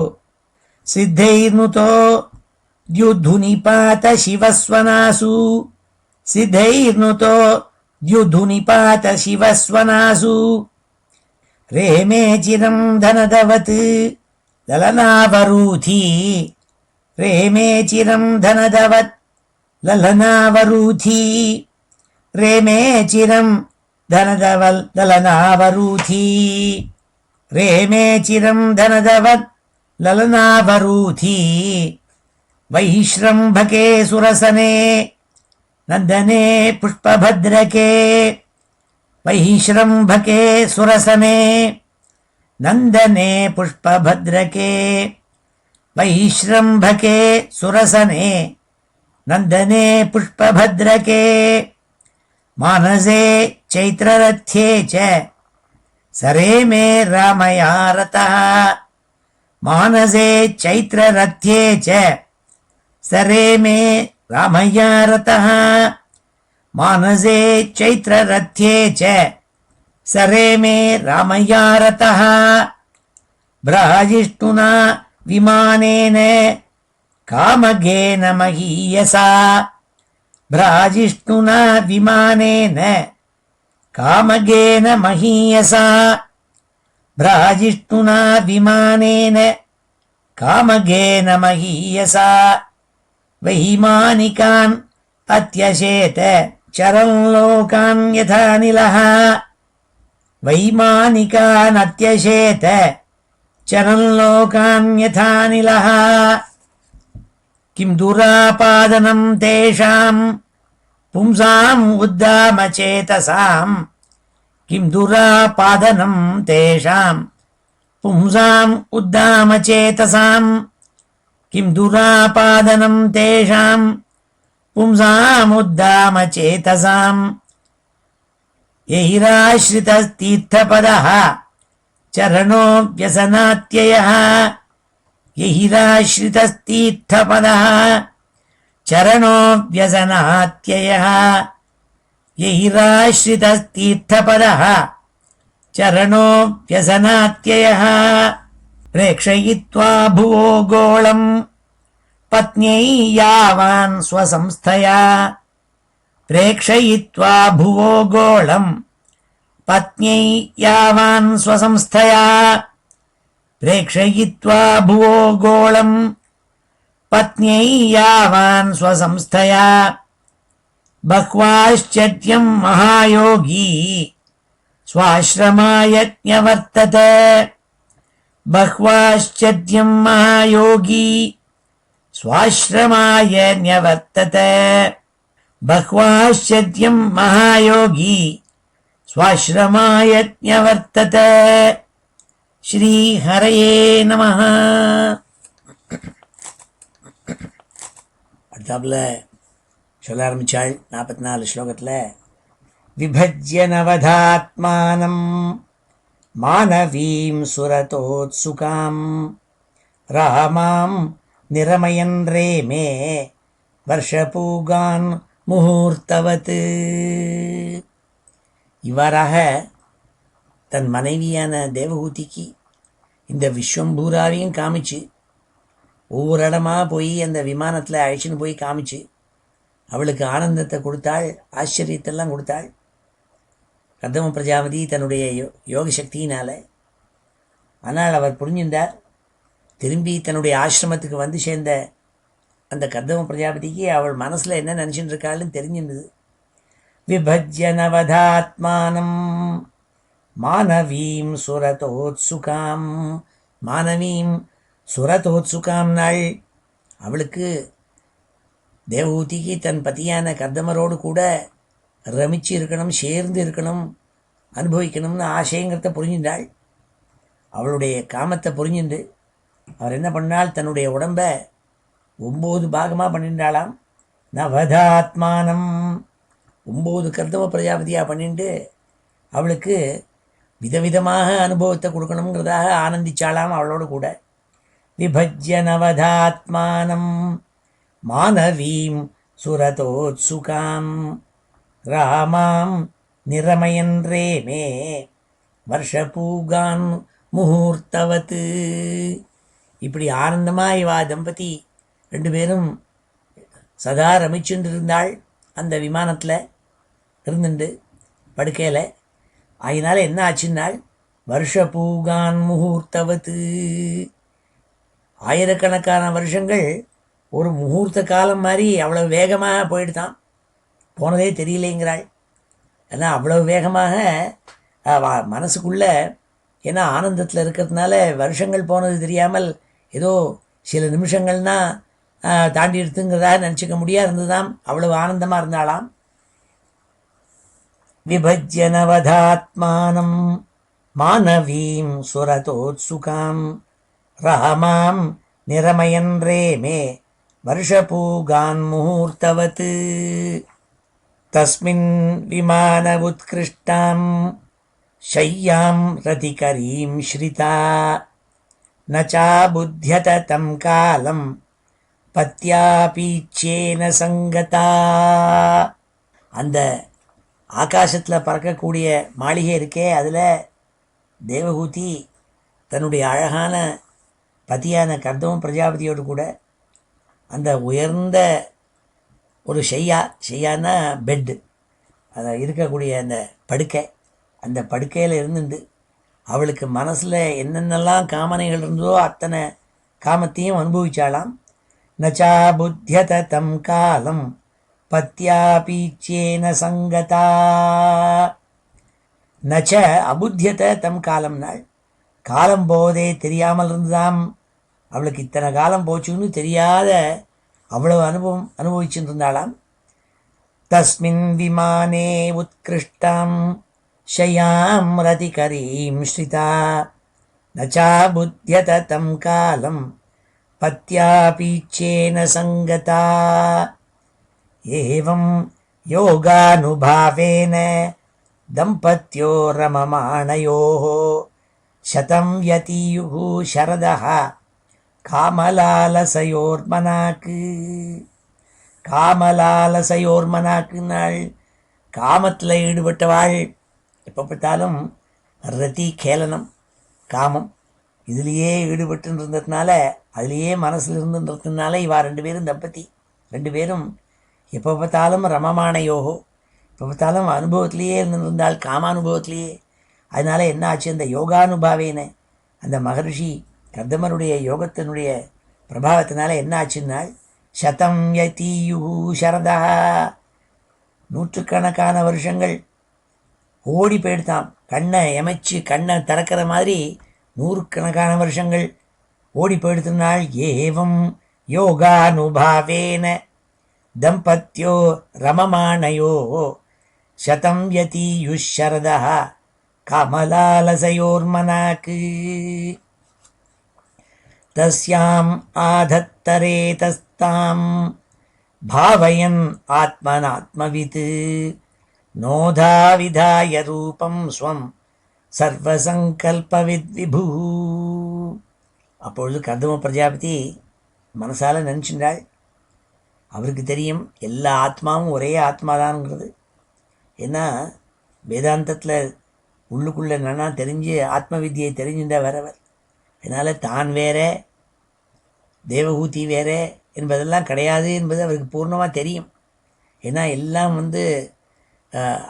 सिद्धैर्नुतो द्युधुनिपात शिवस्वनासु सिद्धैर्नुतो द्युधुनिपात शिवस्वनासु रेमे चिरं धनदवत् ललनावरूथी रेमे चिरं धनदवत् ललनावरूथी रेमे चिरं धनदवत् ललनावरूथी रेमे चिरं धनदवत् ललनावरूथी वैश्रम्भके सुरसने नन्दने पुष्पभद्रके वैश्रम्भके सुरसने नन्दने पुष्पभद्रके वैश्रम्भके सुरसने नन्दने पुष्पभद्रके मानसे चैत्ररथ्ये च सरेमे रामया रतः मानसे चैत्ररथ्ये च सरेमे रामया रतः मानसे चैत्ररथ्ये च सरेमे रामया रतः भ्राजिष्णुना विमानेन कामगेन महीयसा भ्राजिष्णुना विमानेन காமகேன மஹீயசா பிராஜிஷ்ணுனா விமானேன காமகேன மஹீயசா வைமானிகான் அத்யசேத சரம் லோகான் யதா நிலஹ வைமானிகான் அத்யசேத சரம் லோகான் யதா நிலஹ கிம் துராபாதனம் தேஷாம் பும்சாம் உத்தாமச்சேதசாம் கிம் துராபாதனம் தேஷாம் பும்சாம் உத்தாமச்சேதசாம் கிம் துராபாதனம் தேஷாம் பும்சாம் உத்தாமச்சேதசாம் யஹிராஸ்ரிதஸ்தீர்த்தபதः சரணோ வ்யசனாத்யயः யஹிராஸ்ரிதஸ்தீர்த்தபதः சரணோ வ்யசனாத்யயः யஹிராஸ்ரிதஸ்தீர்த்தபதः சரணோ வ்யசனாத்யயः प्रेक्षयित्वा भुवो गोळम् पत्न्यै यावान् स्वसंस्थया प्रेक्षयित्वा भुवो गोळम् पत्न्यै यावान् स्वसंस्थया प्रेक्षयित्वा भुवो गोळम् पत्न्यै यावान् स्वसंस्थया बह्वाश्चर्यम् महायोगी स्वाश्रमाय न्यवर्तते बह्वाश्चर्यम् महायोगी स्वाश्रमाय न्यवर्तते बह्वाश्चर्यम् महायोगी स्वाश्रमाय न्यवर्तते श्री हरये नमः. அடுத்தாப்புல சொல்ல ஆரம்பிச்சாள் 44 ஸ்லோகத்தில் விபஜ்ய நவதாத்மானம் மானவீம் சுரதோத்சுகாம் ராமாம் நிரமயன் ரேமே வர்ஷபூகான் முகூர்த்தவத். இவ்வாறாக தன் மனைவியான தேவகூதிக்கு இந்த விஸ்வம்பூராவையும் காமிச்சு ஒவ்வொரு இடமா போய் அந்த விமானத்தில் அழைச்சின்னு போய் காமிச்சு அவளுக்கு ஆனந்தத்தை கொடுத்தாள், ஆச்சரியத்தெல்லாம் கொடுத்தாள். கர்தம பிரஜாபதி தன்னுடைய யோக சக்தியினால். ஆனால் அவர் புரிஞ்சின்றார், திரும்பி தன்னுடைய ஆசிரமத்துக்கு வந்து சேர்ந்த அந்த கர்தம பிரஜாபதிக்கு அவள் மனசில் என்ன நினச்சிட்டு இருக்காள்னு தெரிஞ்சிருந்தது. விபஜ்ய நவதாத்மானம் மானவீம் சுரதோத்சுகாம். மானவீம் சுரதோத்சுகாம் நாள் அவளுக்கு தேவகூதிக்கு தன் பதியான கர்தமரோடு கூட ரமிச்சு இருக்கணும், சேர்ந்து இருக்கணும், அனுபவிக்கணும்னு ஆசைங்கிறத புரிஞ்சின்றாள். அவளுடைய காமத்தை புரிஞ்சுண்டு அவர் என்ன பண்ணால் தன்னுடைய உடம்பை 9 பாகமாக பண்ணிட்டாளாம். நவதாத்மானம் 9 கர்தம பிரஜாபதியாக பண்ணிட்டு அவளுக்கு விதவிதமாக அனுபவத்தை கொடுக்கணுங்கிறதாக ஆனந்திச்சாளாம் அவளோடு கூட. விபஜ்ய நவதாத்மானம் மானவீம் சுரதோத்சுகாம் ராமாம் நிரமயன் ரேமே வர்ஷபூகான் முகூர்த்தவத். இப்படி ஆனந்தமாக இவா தம்பதி 2 பேரும் சதா ரமிச்சுட்டு இருந்தாள் அந்த விமானத்தில் இருந்துண்டு படுக்கையில். அதனால என்ன ஆச்சுன்னாள், வருஷபூகான் முகூர்த்தவத். ஆயிரக்கணக்கான வருஷங்கள் ஒரு முகூர்த்த காலம் மாதிரி அவ்வளோ வேகமாக போயிடுதான், போனதே தெரியலேங்கிறாள். ஏன்னா அவ்வளோ வேகமாக மனசுக்குள்ளே, ஏன்னா ஆனந்தத்தில் இருக்கிறதுனால வருஷங்கள் போனது தெரியாமல் ஏதோ சில நிமிஷங்கள்னா தாண்டி எடுத்துங்கிறதாக நினச்சிக்க முடியாது இருந்ததாம், அவ்வளவு ஆனந்தமாக இருந்தாளாம். விபஜ்ய நவதாத்மானம் மானவீம் சுரதோத்சுகாம் ராமாம் நிரமயன் ரேமே வருஷபூகான் முகூர்த்தவத். தஸ்மின் விமான உத்கிருஷ்டாம் शय्यां रतिकरीं श्रिता न चाबुध्यत तं कालं பத்யாபீச்சேன சங்கதா. அந்த ஆகாசத்தில் பறக்கக்கூடிய மாளிகை இருக்கே, அதில் தேவகூதி தன்னுடைய அழகான பதியான கர்தம பிரஜாபதியோடு கூட அந்த உயர்ந்த ஒரு ஷையானா பெட்டு, அதை இருக்கக்கூடிய அந்த படுக்கை, அந்த படுக்கையில் இருந்துட்டு அவளுக்கு மனசில் என்னென்னலாம் காமனைகள் இருந்ததோ அத்தனை காமத்தையும் அனுபவிச்சாலாம். நச்சா புத்தியத தம் காலம் பத்யாபீச்சேன சங்கதா. நச்ச அபுத்தியத தம் காலம் நாள், காலம் போவதே தெரியாமல் இருந்துதாம். அவளுக்கு இத்தனை காலம் போச்சுன்னு தெரியாத அவ்வளவு அனுபவிச்சுட்டு இருந்தாளாம். தஸ்மின் விமானே உத்கிருஷ்டம் ஷயாம் ரதிகரீம் ஸ்ரிதா நச்சா புத்தியத தம் காலம் பத்யாபீச்சேன சங்கதா. ஏவம் யோகானுபாவேன தம்பத்யோ ரமமாணயோः சதம் யதீயுः சரதः காமலாலசயோர்மனாக்கு. காமலாலசயோர்மனாக்குனாள், காமத்தில் ஈடுபட்டவாள். எப்போ பார்த்தாலும் ரதி கேலனம், காமம் இதுலேயே ஈடுபட்டு இருந்ததுனால, அதுலேயே மனசில் இருந்துன்றதுனால இவா ரெண்டு பேரும் தம்பதி ரெண்டு பேரும் எப்போ பார்த்தாலும் ரமமானையோகோ, எப்போ பார்த்தாலும் அனுபவத்திலேயே இருந்திருந்தாள், காமானுபவத்திலேயே. அதனால என்ன ஆச்சு, அந்த யோகானுபாவேன அந்த மகர்ஷி கர்தமருடைய யோகத்தினுடைய பிரபாவத்தினால என்ன ஆச்சுன்னால், சதம் யதீயுஹு சரதா, நூற்றுக்கணக்கான வருஷங்கள் ஓடி போயிடுத்தாம். கண்ணை எமைச்சு கண்ணை திறக்கிற மாதிரி நூறுக்கணக்கான வருஷங்கள் ஓடி போயிடுத்தினாள். ஏவம் யோகானுபாவேன தம்பத்யோ ரமமானயோ சதம் யதீயுஷரதா கமலாலசயோர்மனாக்கு. தஸ்யாம் ஆதத்தரேதஸ்தாம் பாவயன் ஆத்மனாத்மவித் நோதாவிதாய ரூபம் ஸ்வம் சர்வசங்கல்பவித் விபூ. அப்பொழுது கர்தம பிரஜாபதி மனசால நினச்சின்றாள், அவருக்கு தெரியும் எல்லா ஆத்மாவும் ஒரே ஆத்மாதான்ங்கிறது. ஏன்னா வேதாந்தத்தில் உள்ளுக்குள்ளே நன்னா தெரிஞ்சு ஆத்ம வித்தியை தெரிஞ்சுட்டா வரவர். அதனால் தான் வேற தேவஹூதி வேற என்பதெல்லாம் கிடையாது என்பது அவருக்கு பூர்ணமாக தெரியும். ஏன்னா எல்லாம்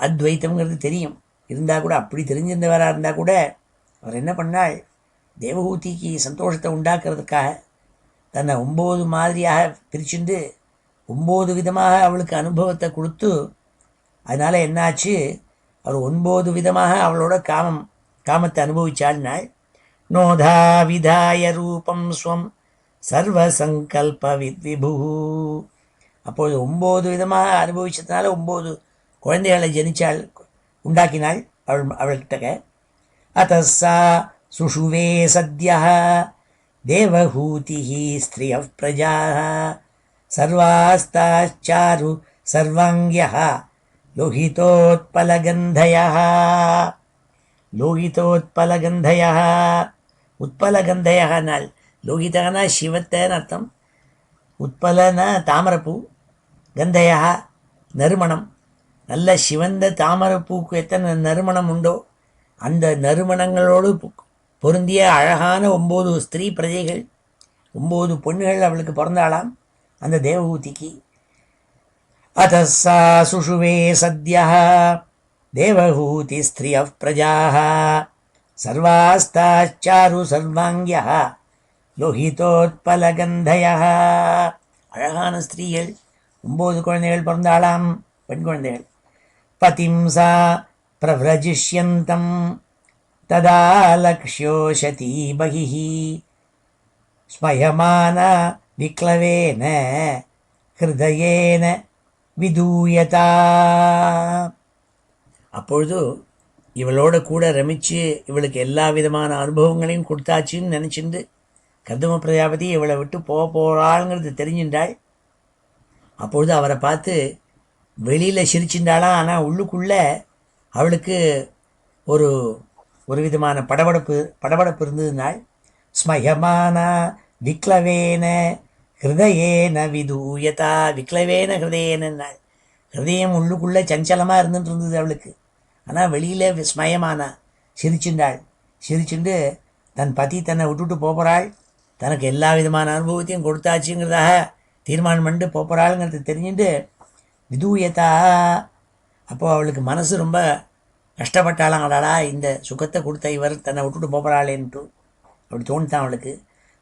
அத்வைத்தம்ங்கிறது தெரியும். இருந்தால் கூட, அப்படி தெரிஞ்சிருந்தவராக இருந்தால் கூட அவர் என்ன பண்ணால், தேவஹூதிக்கு சந்தோஷத்தை உண்டாக்குறதுக்காக தன்னை 9 மாதிரியாக பிரிச்சுண்டு 9 விதமாக அவளுக்கு அனுபவத்தை கொடுத்து, அதனால் என்னாச்சு, அவர் 9 விதமாக அவளோட காமத்தை அனுபவிச்சாள்னாள். நோதா விதாய ரூபம் ஸ்வம் சர்வசங்கல்ப வித்விபூ. அப்பொழுது 9 விதமாக அனுபவிச்சதுனால 9 குழந்தைகளை ஜனிச்சாள், உண்டாக்கினாள் அவள்கிட்ட. அத்தசா சுஷுவே சத்யா தேவஹூதி ஸ்திரிய பிரஜா சர்வாஸ்தாச்சாரு சர்வாங்கியா லோகிதோத்பலகந்தயா. லோகிதோத்பலகந்தயா, உத்பலகந்தயானால் லோகிதனா சிவத்தன்னு அர்த்தம், உத்பலனா தாமரப்பூ, கந்தயா நறுமணம். நல்ல சிவந்த தாமரைப்பூக்கு எத்தனை நறுமணம் உண்டோ அந்த நறுமணங்களோடு பொருந்திய அழகான 9 ஸ்திரீ பிரஜைகள், 9 பொண்ணுகள் அவளுக்கு பிறந்தாளாம் அந்த தேவஹூதிக்கு. அத்தசா சுஷுவே சத்யா தேவஹூதி ஸ்திரிய பிரஜா சர்வாஸ்தாச்சாரு சர்வாங்கியா லோகிதோத்பலகந்தயா. அழகான ஸ்திரீகள் 9 குழந்தைகள் பிறந்தாளாம், பெண் குழந்தைகள். பதிம்சா பிரவ்ரஜிஷ்யந்தம் ததா லக்ஷ்யோஷதி பகிஹி ஸ்மயமான விக்லவேன ஹிருதயேன விதூயதா. அப்பொழுது இவளோட கூட ரமிச்சு இவளுக்கு எல்லா விதமான அனுபவங்களையும் கொடுத்தாச்சுன்னு நினச்சிருந்து கர்தம பிரஜாபதி இவளை விட்டு போகிறாளுங்கிறது தெரிஞ்சின்றாள். அப்பொழுது அவரை பார்த்து வெளியில் சிரிச்சின்றாளாம். ஆனால் உள்ளுக்குள்ளே அவளுக்கு ஒரு விதமான படபடப்பு இருந்ததுனாள். ஸ்மயமான விக்லவேன ஹிருதயேன விதூயதா. விக்லவேன ஹிருதயேனாள், ஹிருதயம் உள்ளுக்குள்ளே சஞ்சலமாக இருந்துட்டு இருந்தது அவளுக்கு. ஆனால் வெளியில் ஸ்மயமானா சிரிச்சுண்டாள். சிரிச்சுண்டு தன் பதி தன்னை விட்டுட்டு போகிறாள், தனக்கு எல்லா விதமான அனுபவத்தையும் கொடுத்தாச்சுங்கிறதாக தீர்மானம் பண்ணிட்டு போகிறாளுங்கிறது தெரிஞ்சுட்டு விதூயதா அப்போது அவளுக்கு மனசு ரொம்ப கஷ்டப்பட்டாலாம். அடாடா, இந்த சுகத்தை கொடுத்த இவர் தன்னை விட்டுட்டு போகிறாளேன்ட்டு அப்படி தோணித்தான் அவளுக்கு.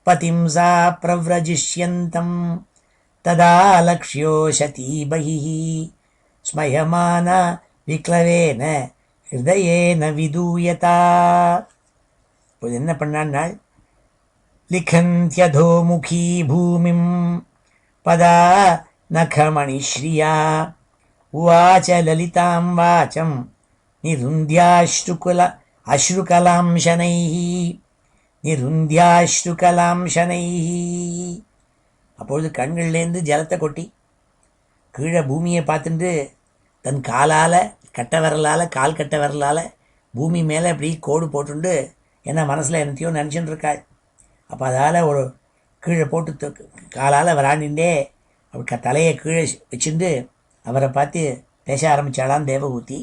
பதிம் சா பிரவ்ரஜிஷ்யந்தம் ததா லக்ஷ்யோ சதீபகி ஸ்மயமான விக்ளவேன ஹிருதயேன விதூயதா. இப்போது என்ன பண்ணான்னாள், லிகந்தியதோமுகி பூமிம் பதா நகமணிஸ்ரீயா உவாச்ச லலிதாம் வாச்சம் அஸ்ருகலாம் சனைஹி நிருந்தியாஸ்ருகலாம் சனைஹி. அப்பொழுது கண்கள்லேருந்து ஜலத்தை கொட்டி கீழே பூமியை பார்த்துட்டு தன் காலால் கட்ட விரலால் கால் கட்ட விரலால் பூமி மேலே அப்படி கோடு போட்டுண்டு என்ன மனசில் என்னத்தையோ நினச்சின்னு இருக்காள். அப்போ அதால் ஒரு கீழே போட்டு காலால் விளாண்டின்ண்டே அப்படி தலையை கீழே வச்சுட்டு அவரை பார்த்து பேச ஆரம்பித்தாளாம் தேவகூதி.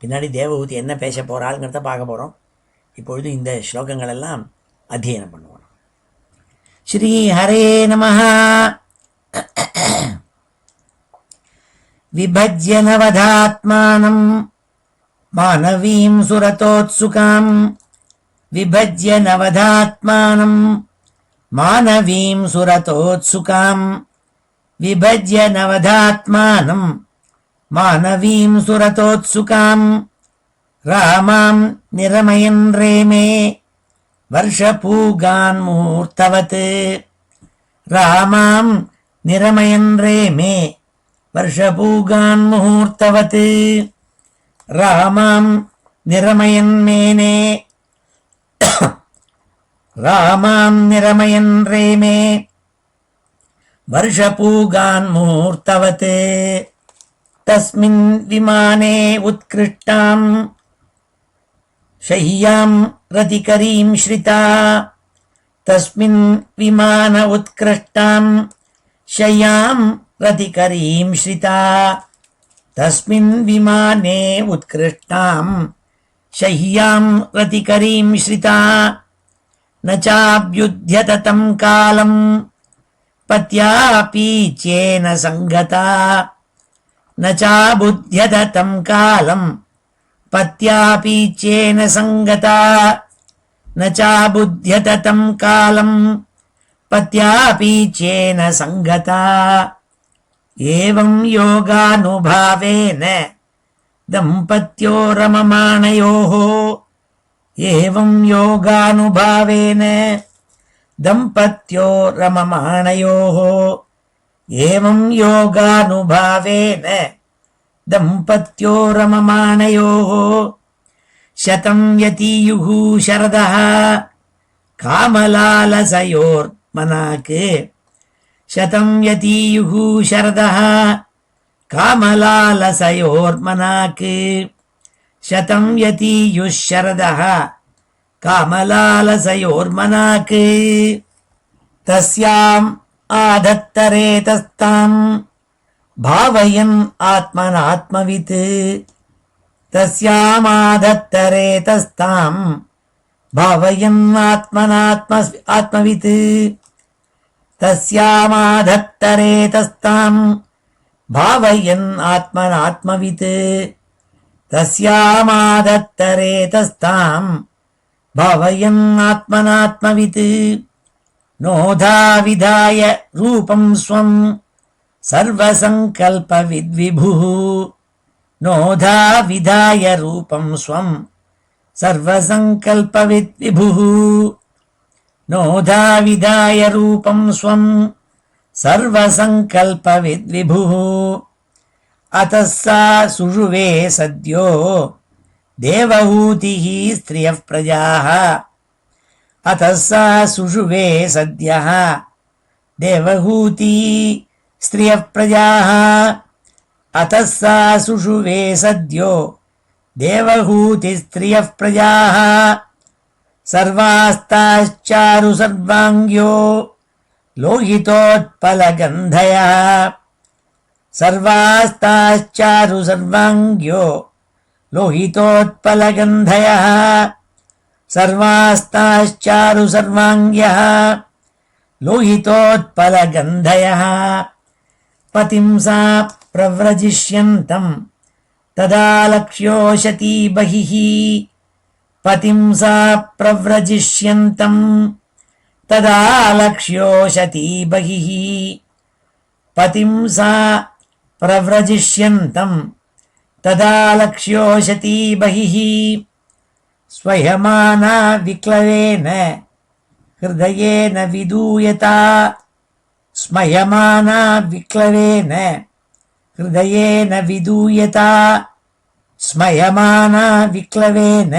பின்னாடி தேவகூதி என்ன பேச போகிறாளுங்கிறத பார்க்க போகிறோம். இப்பொழுது இந்த ஸ்லோகங்கள் எல்லாம் அத்தியனம் பண்ணுவோம். ஸ்ரீ ஹரே நமஹ. விபஜ்ய நவதாத்மானம் மானவீம் சுரதோத்சுகாம் விபஜ்ய நவதாத்மானம் மானவீம் சுரதோத்சுகாம் விபஜ்ய நவதாத்மானம் மானவீம் சுரதோத்சுகாம் ராமாம் நிரமயன் ரேமே வருஷபூகான் முகூர்த்தவத் ராமாம் நிரமயன் ரேமே வருஷபூகான் முகூர்த்தவத் ராமாம் நிரமயன் மேனே ராமாம் நிரமயன் ரேமே வருஷபூகான் முகூர்த்தவத் தஸ்மின் விமானே உத்கிருஷ்டாம் शय्यां रतिकरीं श्रिता तस्मिन् विमान उत्कृष्टां शय्यां रतिकरीं श्रिता तस्मिन् विमाने उत्कृष्टां शय्यां रतिकरीं श्रिता न चाभ्युध्यत तं कालं पत्यापीच्येन संगता न चाबुध्यत तं कालं पत्यापीच्येन संगता न चाबुध्यत तं कालं पत्यापीच्येन संगता एवं योगानुभावेन दम्पत्यो रममाणयोः एवं योगानुभावेन दम्पत्यो रममाणयोः एवं योगानुभावेन दम्पत्यो रममाणयोः शतं यतीयुः शरदः कामलालसयोर्मनाक् शतं यतीयुः शरदः कामलालसयोर्मनाक् शतं यतीयुः शरदः कामलालसयोर्मनाक् तस्याम् आधत्तरेतस्ताम् भावयन् आत्मनात्मवित् तस्यामाधत्तरेतस्ताम् भावयन् आत्मवित् तस्यामाधत्तरेतस्ताम् भावयन् आत्मनात्मवित् तस्यामाधत्तरेतस्ताम् भावयन् आत्मनात्मवित् नोधा विधाय रूपं स्वम् सर्वसंकल्पविद्विभुः नोधा विधाय रूपं स्वं सर्वसंकल्पविद्विभुः नोधा विधाय रूपं स्वं सर्वसंकल्पविद्विभुः अतः सा सुषुवे सद्यो देवहूतिः स्त्रियः प्रजाः अतः सा सुषुवे सद्यः देवहूतिः स्त्रियः प्रजाः अतः सा सुषुवे सद्यो देवहूतिस्त्रियः प्रजाः सर्वास्ताश्चारु सर्वाङ्ग्यो लोहितोत्पलगन्धयः सर्वास्ताश्चारु सर्वाङ्ग्यो लोहितोत्पलगन्धयः सर्वास्ताश्चारु सर्वाङ्ग्यः लोहितोत्पलगन्धयः पतिं सा प्रव्रजिष्यन्तं ததா லக்ஷ்யோஷதி பகிஹி பதிம் சா பிரவ்ரஜிஷ்யந்தம் ததா லக்ஷ்யோஷதி பகிஹி பதிம் சா பிரவ்ரஜிஷ்யந்தம் ததா லக்ஷ்யோஷதி பகிஹி ஸ்வயமானா விக்லவேன ஹிருதயேன விதூயதா ஸ்மயமானா விக்லவேன ஹிருதயேன விதூயதா ஸ்மயமானா விக்லவேன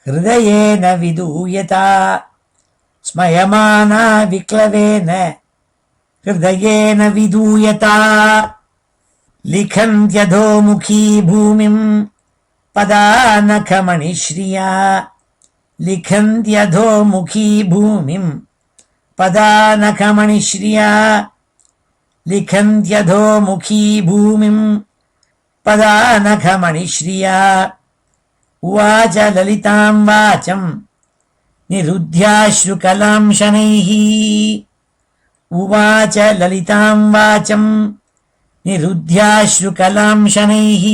ஹிருதயேன விதூயதா ஸ்மயமானா விக்லவேன ஹிருதயேன விதூயதா லிகந்த்யதோமுகீ பூமிம் பதாநகமணிஸ்ரியா லிகந்த்யதோமுகீ பூமிம் பதாநகமணிஸ்ரியா லிகந்த்யதோமுகீ பூமிம் பதாநகமணிஸ்ரியா உவாச லலிதாம் வாச்சம் நிருத்யாஸ்ருகலாம் शनैः उवाच ललितां वाचं निरुध्याश्रुकलां शनैः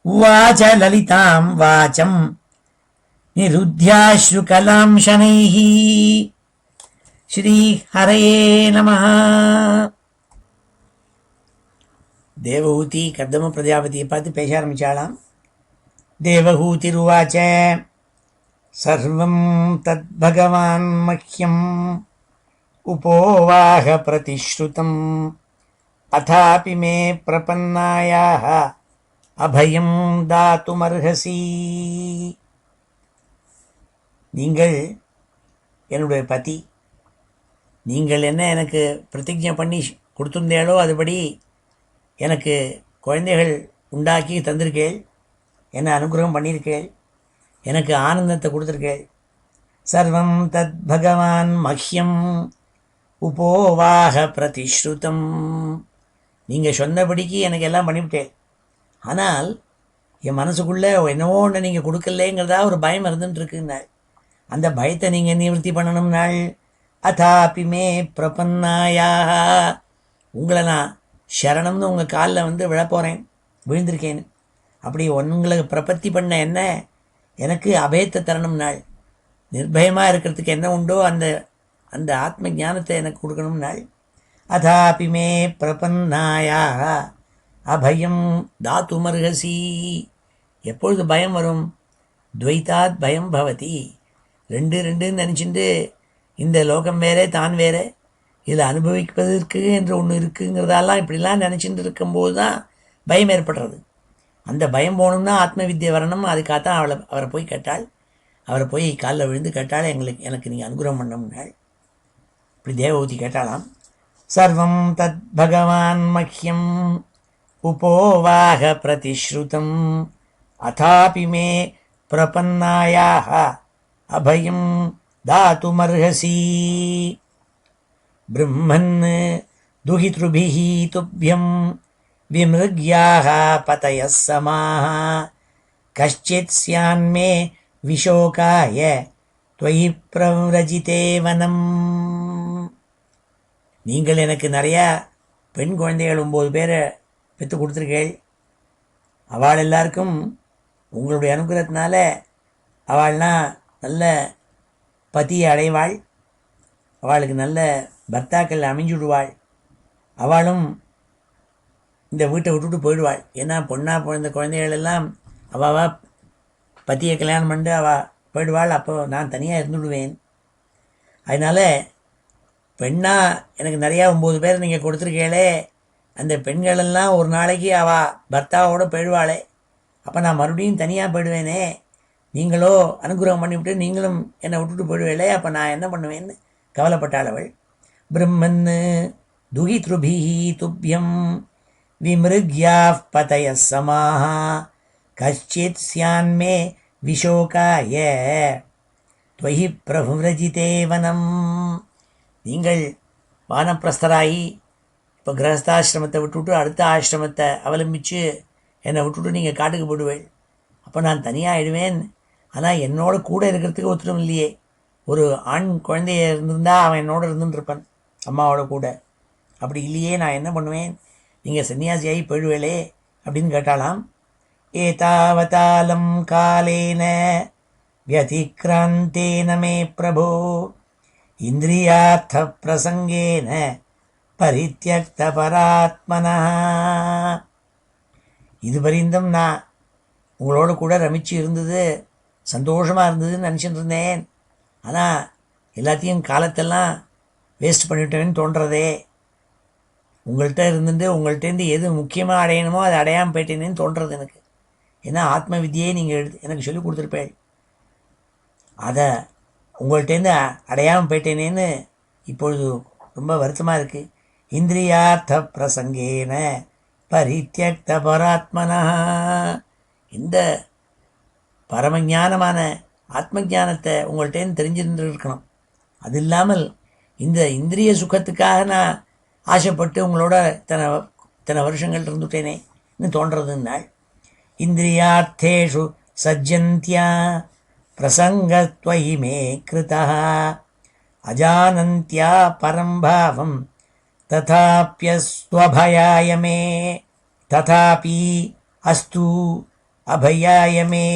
उवाच ललितां वाचं निरुध्याश्रुकलां शनैः श्रीहरये नमः. தேவஹூதி கர்தம பிரஜாபதியை பார்த்து பேச ஆரம்பிச்சாளாம். தேவஹூதிருவாச்ச சர்வம் தத் பகவான் மஹ்யம் உபோவாக பிரதிஸ்ருதம் அதாபி மே பிரபன்னாயாஹ அபயம் தாத்துமர்ஹசி. நீங்கள் என்னுடைய பதி, நீங்கள் என்ன எனக்கு பிரதிஜை பண்ணி கொடுத்துருந்தேளோ அதுபடி எனக்கு குழந்தைகள் உண்டாக்கி தந்திருக்கேள், என்னை அனுகிரகம் பண்ணியிருக்கேள், எனக்கு ஆனந்தத்தை கொடுத்துருக்கேள். சர்வம் தத் பகவான் மஹ்யம் உபோவாக பிரதிஸ்ருதம். நீங்கள் சொன்னபடிக்கு எனக்கு எல்லாம் பண்ணிவிட்டேன். ஆனால் என் மனசுக்குள்ளே என்னவோ ஒன்று நீங்கள் கொடுக்கலேங்கிறதா ஒரு பயம் இருந்துட்டு இருக்குன்னாள். அந்த பயத்தை நீங்கள் நிவர்த்தி பண்ணணும்னாள். அதாபி மே பிரபன்னாயாக, உங்களை நான் சரணம்னு உங்கள் காலில் விழப்போகிறேன், விழுந்திருக்கேன்னு. அப்படி உங்களுக்கு பிரபத்தி பண்ண என்ன எனக்கு அபயத்தை தரணும்னாள். நிர்பயமாக இருக்கிறதுக்கு என்ன உண்டோ அந்த அந்த ஆத்ம ஞானத்தை எனக்கு கொடுக்கணும்னாள். அதாபி மே பிரபன்னாயாக அபயம் தாத்துமர்ஹசி. எப்பொழுது பயம் வரும்? துவைதாத் பயம் பவதி. ரெண்டுன்னு நினச்சிட்டு இந்த லோகம் வேறே தான் வேறே, இதில் அனுபவிப்பதற்கு என்று ஒன்று இருக்குங்கிறதெல்லாம் இப்படிலாம் நினச்சிட்டு இருக்கும்போது தான் பயம் ஏற்படுறது. அந்த பயம் போகணும்னா ஆத்ம வித்யை வரணும். அதுக்காகத்தான் அவரை போய் கேட்டாள். அவரை போய் காலில் விழுந்து கேட்டாள், எனக்கு நீங்கள் அனுகிரகம் பண்ணணும்னாள். இப்படி தேவஹூதி கேட்டாலாம். சர்வம் தத் பகவான் மஹ்யம் உபோவாக பிரதிஸ்ருதம் அதாபி மே பிரபன்னாயாக அபயம் தாத்துமர்ஹசி. பிரம்மன் துஹித்ருபிஹி துப்யம் விமிருக்யாக பதயः சமாः கஷ்சித் ஸ்யான்மே விஷோகாய त्वयि பிரவ்ரஜிதே வனம். நீங்கள் எனக்கு நிறையா பெண் குழந்தைகள் 9 பேரை பெற்று கொடுத்துருக்கேள். அவள் எல்லாருக்கும் உங்களுடைய அனுகிரகத்தினால அவள்லாம் நல்ல பதியை அடைவாள், அவளுக்கு நல்ல பர்த்தாக்கள் அமைஞ்சுடுவாள், அவளும் இந்த வீட்டை விட்டுட்டு போயிடுவாள். ஏன்னா பொண்ணாக பிறந்த குழந்தைகள் எல்லாம் அவள் பத்தியை கல்யாணம் பண்ணிட்டு அவள் போயிடுவாள். அப்போ நான் தனியாக இருந்துவிடுவேன். அதனால் பெண்ணாக எனக்கு நிறையா 9 பேர் நீங்கள் கொடுத்துருக்கீங்களே, அந்த பெண்களெல்லாம் ஒரு நாளைக்கு அவள் பர்த்தாவோடு போயிடுவாளே, அப்போ நான் மறுபடியும் தனியாக போயிடுவேனே. நீங்களோ அனுகிரகம் பண்ணிவிட்டு நீங்களும் என்னை விட்டுட்டு போயிடுவேளே, அப்போ நான் என்ன பண்ணுவேன்னு கவலைப்பட்டாள் அவள். பிரம்மன் துஹித்ருபிஹி துப்யம் விமிருக்யாஃப் பதயः சமாः கஷ்சித் ஸ்யான்மே விஷோகாய त्वयि பிரவ்ரஜிதே வனம். நீங்கள் வானப்பிரஸ்தராகி இப்போ கிரகஸ்தாசிரமத்தை விட்டுவிட்டு அடுத்த ஆசிரமத்தை அவலம்பித்து என்னை விட்டுவிட்டு நீங்கள் காட்டுக்கு போடுவேள். அப்போ நான் தனியாக ஆயிடுவேன். ஆனால் என்னோட கூட இருக்கிறதுக்கு ஒத்துரும் இல்லையே. ஒரு ஆண் குழந்தைய இருந்திருந்தால் அவன் என்னோட இருந்துருப்பான் அம்மாவோட கூட. அப்படி இல்லையே, நான் என்ன பண்ணுவேன்? நீங்கள் சன்னியாசியாகி போயிடுவேளே அப்படின்னு கேட்டாலாம். ஏதாவதாலம் காலேன வியதிக்ராந்தேன மே பிரபோ இந்திரியார்த்த பிரசங்கேன பரித்யக்த பராத்மனா. இது பரிந்தும் நான் உங்களோட கூட ரமிச்சு இருந்தது சந்தோஷமாக இருந்ததுன்னு நினச்சிட்டு இருந்தேன். ஆனால் எல்லாத்தையும் காலத்தெல்லாம் வேஸ்ட் பண்ணிவிட்டேன்னு தோன்றதே. உங்கள்கிட்ட இருந்துட்டு உங்கள்கிட்டேருந்து எது முக்கியமாக அடையணுமோ அதை அடையாமல் போயிட்டேனேன்னு தோன்றது எனக்கு. ஏன்னா ஆத்ம வித்தியை நீங்கள் எனக்கு சொல்லி கொடுத்துருப்பேன். அதை உங்கள்கிட்டேருந்து அடையாமல் போயிட்டேனேன்னு இப்பொழுது ரொம்ப வருத்தமாக இருக்குது. இந்திரியார்த்த பிரசங்கேன பரித்யக்த பராத்மனா. இந்த பரமஞானமான ஆத்ம ஞானத்தை உங்கள்கிட்டேருந்து தெரிஞ்சிருந்து இருக்கணும். அது இல்லாமல் இந்த இந்திரிய சுகத்துக்காக நான் ஆசைப்பட்டு உங்களோட இத்தனை வருஷங்கள் இருந்துட்டேனே இன்னும் தோன்றதுன்னாள். இந்திரியார்த்தேஷு சஜ்ஜந்தியா பிரசங்கத்வயி மே கிருதா அஜானந்தியா பரம்பாவம் ததாப்யஸ்வபயாய மே ததாபி அஸ்து அபயாய மே.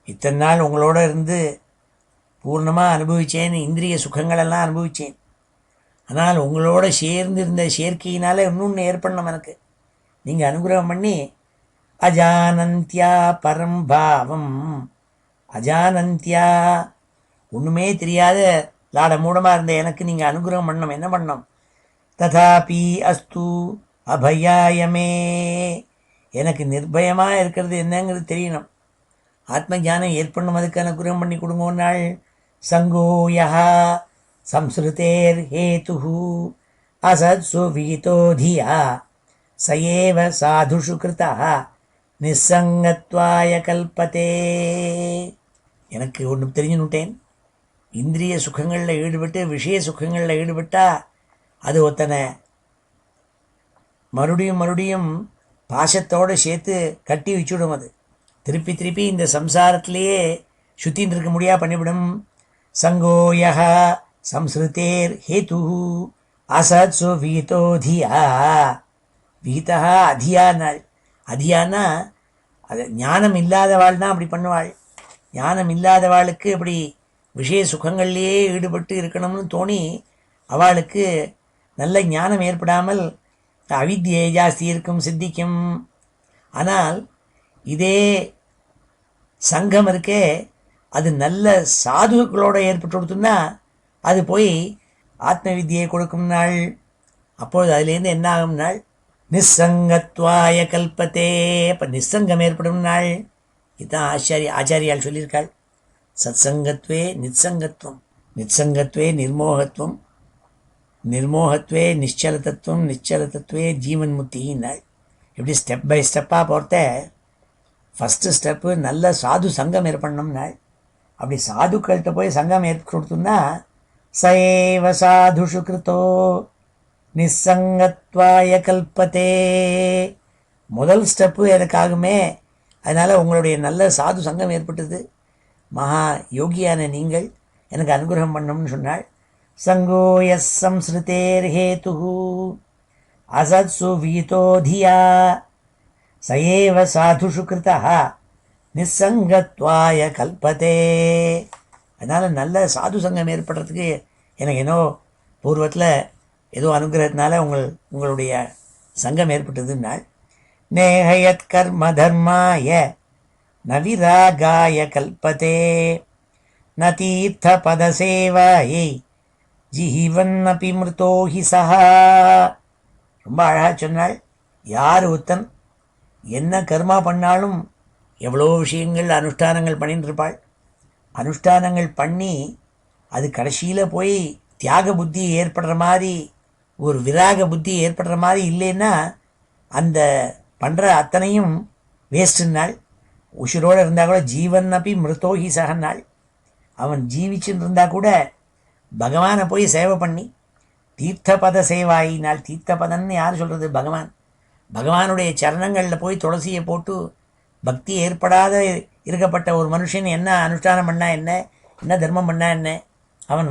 இத்தனை நாள் உங்களோட இருந்து பூர்ணமாக அனுபவித்தேன், இந்திரிய சுகங்களெல்லாம் அனுபவித்தேன். ஆனால் உங்களோட சேர்ந்து இருந்த சேர்க்கையினால் இன்னொன்று ஏற்படணும் எனக்கு. நீங்கள் அனுகிரகம் பண்ணி அஜானந்தியா பரம்பாவம், அஜானந்தியா ஒன்றுமே தெரியாத லாட மூடமாக இருந்த எனக்கு நீங்கள் அனுகிரகம் பண்ணணும். என்ன பண்ணணும்? ததாபி அஸ்து அபயாயமே. எனக்கு நிர்பயமாக இருக்கிறது என்னங்கிறது தெரியணும். ஆத்ம ஞானம் ஏற்படணும். அதுக்கு அனுகிரகம் பண்ணி கொடுங்கோன்னாள். சங்கோயா சம்ஸ்ருதேர் ஹேது அசத்சு வீதோதியா சயேவ சாதுஷு கிருதா நிசங்கத்வாய கல்பதே. எனக்கு ஒன்று தெரிஞ்சுன்னுட்டேன். இந்திரிய சுகங்களில் ஈடுபட்டு விஷய சுகங்களில் ஈடுபட்டால் அது ஒத்தனை மறுபடியும் பாசத்தோடு சேர்த்து கட்டி வச்சுவிடும். அது திருப்பி இந்த சம்சாரத்திலேயே சுத்தின்னு இருக்க முடியா பண்ணிவிடும். சங்கோயா சம்ஸ்ருதேர் ஹேது அசத்சு வீதோதியா. வீதா அதியானாள். அதியானா அது ஞானம் இல்லாதவாள் தான் அப்படி பண்ணுவாள். ஞானம் இல்லாதவாளுக்கு இப்படி விஷய சுகங்கள்லேயே ஈடுபட்டு இருக்கணும்னு தோணி அவளுக்கு நல்ல ஞானம் ஏற்படாமல் அவித்தியை ஜாஸ்தி இருக்கும், சித்திக்கும். ஆனால் இதே சங்கம் இருக்கே, அது நல்ல சாதுக்களோடு ஏற்பட்டு கொடுத்தோம்னா அது போய் ஆத்ம வித்தியை கொடுக்கும் நாள். அப்பொழுது அதுலேருந்து என்ன ஆகும் நாள்? நிசங்கத்வாய கல்பத்தே. அப்போ நிசங்கம் ஏற்படும் நாள். இதுதான் ஆச்சாரியால் சொல்லியிருக்காள். சத்சங்கத்வே நிசங்கத்துவம், நிசங்கத்வே நிர்மோகத்துவம், நிர்மோகத்வே நிச்சலதத்துவம், நிச்சலதத்துவே ஜீவன் முக்தினாள். இப்படி ஸ்டெப் பை ஸ்டெப்பாக போகிறத ஃபஸ்ட்டு ஸ்டெப்பு நல்ல சாது சங்கம் ஏற்படணும்னாள். அப்படி சாதுக்கள்கிட்ட போய் சங்கம் ஏற்படுத்தோம்னா சயேவ சாதுஷு கிருத்தோ நிசங்கத்வாய கல்பத்தே. முதல் ஸ்டெப்பு எனக்காகுமே. அதனால் உங்களுடைய நல்ல சாது சங்கம் ஏற்பட்டது. மகா யோகியான நீங்கள் எனக்கு அனுகிரகம் பண்ணணும்னு சொன்னாள். சங்கோய சம்ஸ்ருதேர் ஹேது அசத்சு வீதோதியா சயேவ சாதுஷு கிருதா நிசங்கத்வாய கல்பதே. அதனால் நல்ல சாது சங்கம் ஏற்படுறதுக்கு எனக்கு ஏதோ பூர்வத்தில் ஏதோ அனுகிரகத்தினால உங்களுடைய சங்கம் ஏற்பட்டதுன்னாள். நேஹயத் கர்ம தர்மாய நவிராகாய கல்பதே ந தீர்த்த பதசேவாயை ஜீவன் அப்பி மிருதோஹி சஹா. ரொம்ப அழகாக சொன்னாள். யார் ஒருத்தன் என்ன கர்மா பண்ணாலும் எவ்வளோ விஷயங்கள் அனுஷ்டானங்கள் பண்ணிட்டு இருப்பாள். அனுஷ்டானங்கள் பண்ணி அது கடைசியில் போய் தியாக புத்தி ஏற்படுற மாதிரி, ஒரு விராக புத்தி ஏற்படுற மாதிரி இல்லைன்னா அந்த பண்ணுற அத்தனையும் வேஸ்ட்டுன்னாள். உஷிரோடு இருந்தால் கூட ஜீவன் அப்படி மிருதோஹி சகன்னாள். அவன் ஜீவிச்சுன்னு இருந்தால் கூட பகவானை போய் சேவை பண்ணி தீர்த்தபத சேவாயினால். தீர்த்தபதன்னு யார் சொல்கிறது? பகவான். பகவானுடைய சரணங்களில் போய் துளசியை போட்டு பக்தி ஏற்படாத இருக்கப்பட்ட ஒரு மனுஷன் என்ன அனுஷ்டானம் பண்ணால் என்ன தர்மம் பண்ணால் என்ன? அவன்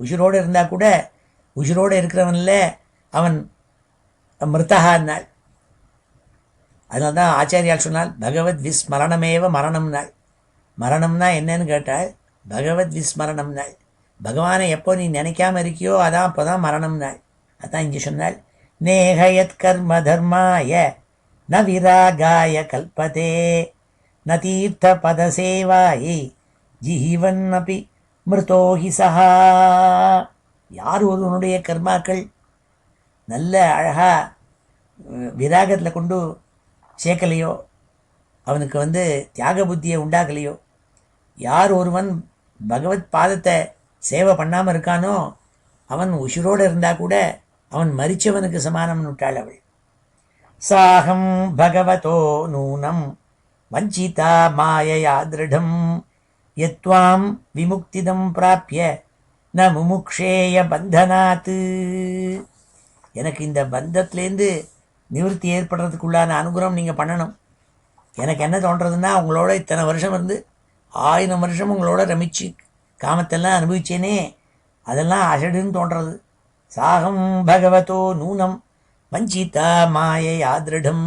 உயிரோடு இருந்தால் கூட உயிரோடு இருக்கிறவனில் அவன் மிருத்தகான்னாள். அதனால தான் ஆச்சாரியால் சொன்னால் பகவத் விஸ்மரணமேவ மரணம்னாள். மரணம்னா என்னன்னு கேட்டால் பகவத் விஸ்மரணம்னாள். பகவானை எப்போ நீ நினைக்காம இருக்கியோ அதான் அப்போ தான் மரணம்னாள். அதான் இங்கே சொன்னால் நேஹயத் கர்ம தர்மாய ந விராகாய கல்பதே ந தீர்த்த பதசேவாயை ஜீவன் அப்பி மிருதோஹி சஹா. யார் ஒருவனுடைய கர்மாக்கள் நல்ல அழகாக விராகத்தில் கொண்டு சேர்க்கலையோ, அவனுக்கு தியாக புத்தியை உண்டாக்கலையோ, யார் ஒருவன் பகவத் பாதத்தை சேவை பண்ணாமல் இருக்கானோ அவன் உயிரோடு இருந்தால் கூட அவன் மரிச்சவனுக்கு சமானம்னு விட்டாள் அவள். சாகம் பகவதோ நூனம் வஞ்சிதா மாயையா திருடம் யத்வாம் விமுக்திதம் பிராப்பிய ந முமுக்ஷேய பந்தனாத்து. எனக்கு இந்த பந்தத்திலேருந்து நிவர்த்தி ஏற்படுறதுக்குள்ளான அனுகிரகம் நீங்கள் பண்ணணும். எனக்கு என்ன தோன்றதுன்னா, உங்களோட இத்தனை வருஷம் இருந்து 1000 வருஷம் உங்களோட ரமிச்சு காமத்தெல்லாம் அனுபவிச்சேனே, அதெல்லாம் அசடுன்னு தோன்றது. சாகம் பகவதோ நூனம் வஞ்சிதா மாயை ஆதிருடம்.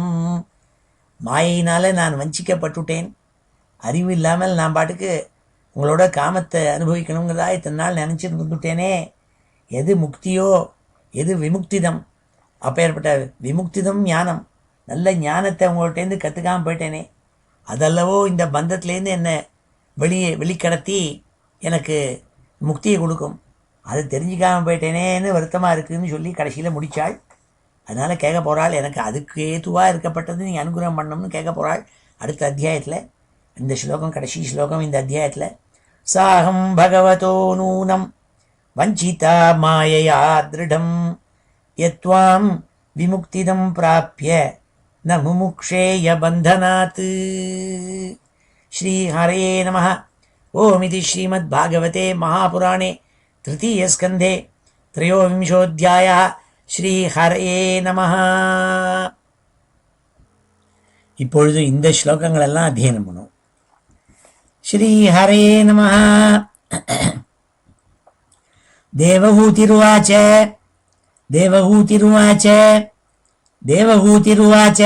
மாயினால் நான் வஞ்சிக்கப்பட்டுட்டேன். அறிவு இல்லாமல் நான் பாட்டுக்கு உங்களோட காமத்தை அனுபவிக்கணுங்கிறதா இத்தனை நாள் நினச்சிட்டு இருந்துட்டேனே. எது முக்தியோ எது விமுக்திதம், அப்பேற்பட்ட விமுக்திதம் ஞானம், நல்ல ஞானத்தை உங்கள்கிட்டேருந்து கற்றுக்காமல் போயிட்டேனே, அதல்லவோ இந்த பந்தத்துலேருந்து என்னை வெளிக்கடத்தி எனக்கு முக்தியை கொடுக்கும். அதை தெரிஞ்சிக்காமல் போயிட்டேனேன்னு வருத்தமாக இருக்குதுன்னு சொல்லி கடைசியில் முடித்தாள். அதனால் கேட்க போகிறாள், எனக்கு அதுக்கு ஏதுவாக இருக்கப்பட்டது நீங்கள் அனுகிரகம் பண்ணணும்னு கேட்க போகிறாள் அடுத்த அத்தியாயத்தில். இந்த ஸ்லோகம் கடைசி ஸ்லோகம் இந்த அத்தியாயத்தில். சாகம் பகவதோ நூனம் வஞ்சிதா மாயையா திருடம் யத்வாம் விமுக்திதம் பிராப்பிய ந முமுக்ஷேய பந்தனாத். ஸ்ரீ ஹரயே நமः. ஓமிதி ஸ்ரீமத் பாகவதே மகாபுராணே திருத்தீயஸ்கந்தே த்ரயோவிம்சோऽध्यायः. ஸ்ரீ ஹரயே நமः. இப்பொழுது இந்த ஸ்லோகங்களெல்லாம் அத்தியனம் பண்ணும். ஸ்ரீ ஹரயே நமः. தேவஹூதிருவாச்ச தேவஹூதிருவாச்ச தேவஹூதிருவாச்ச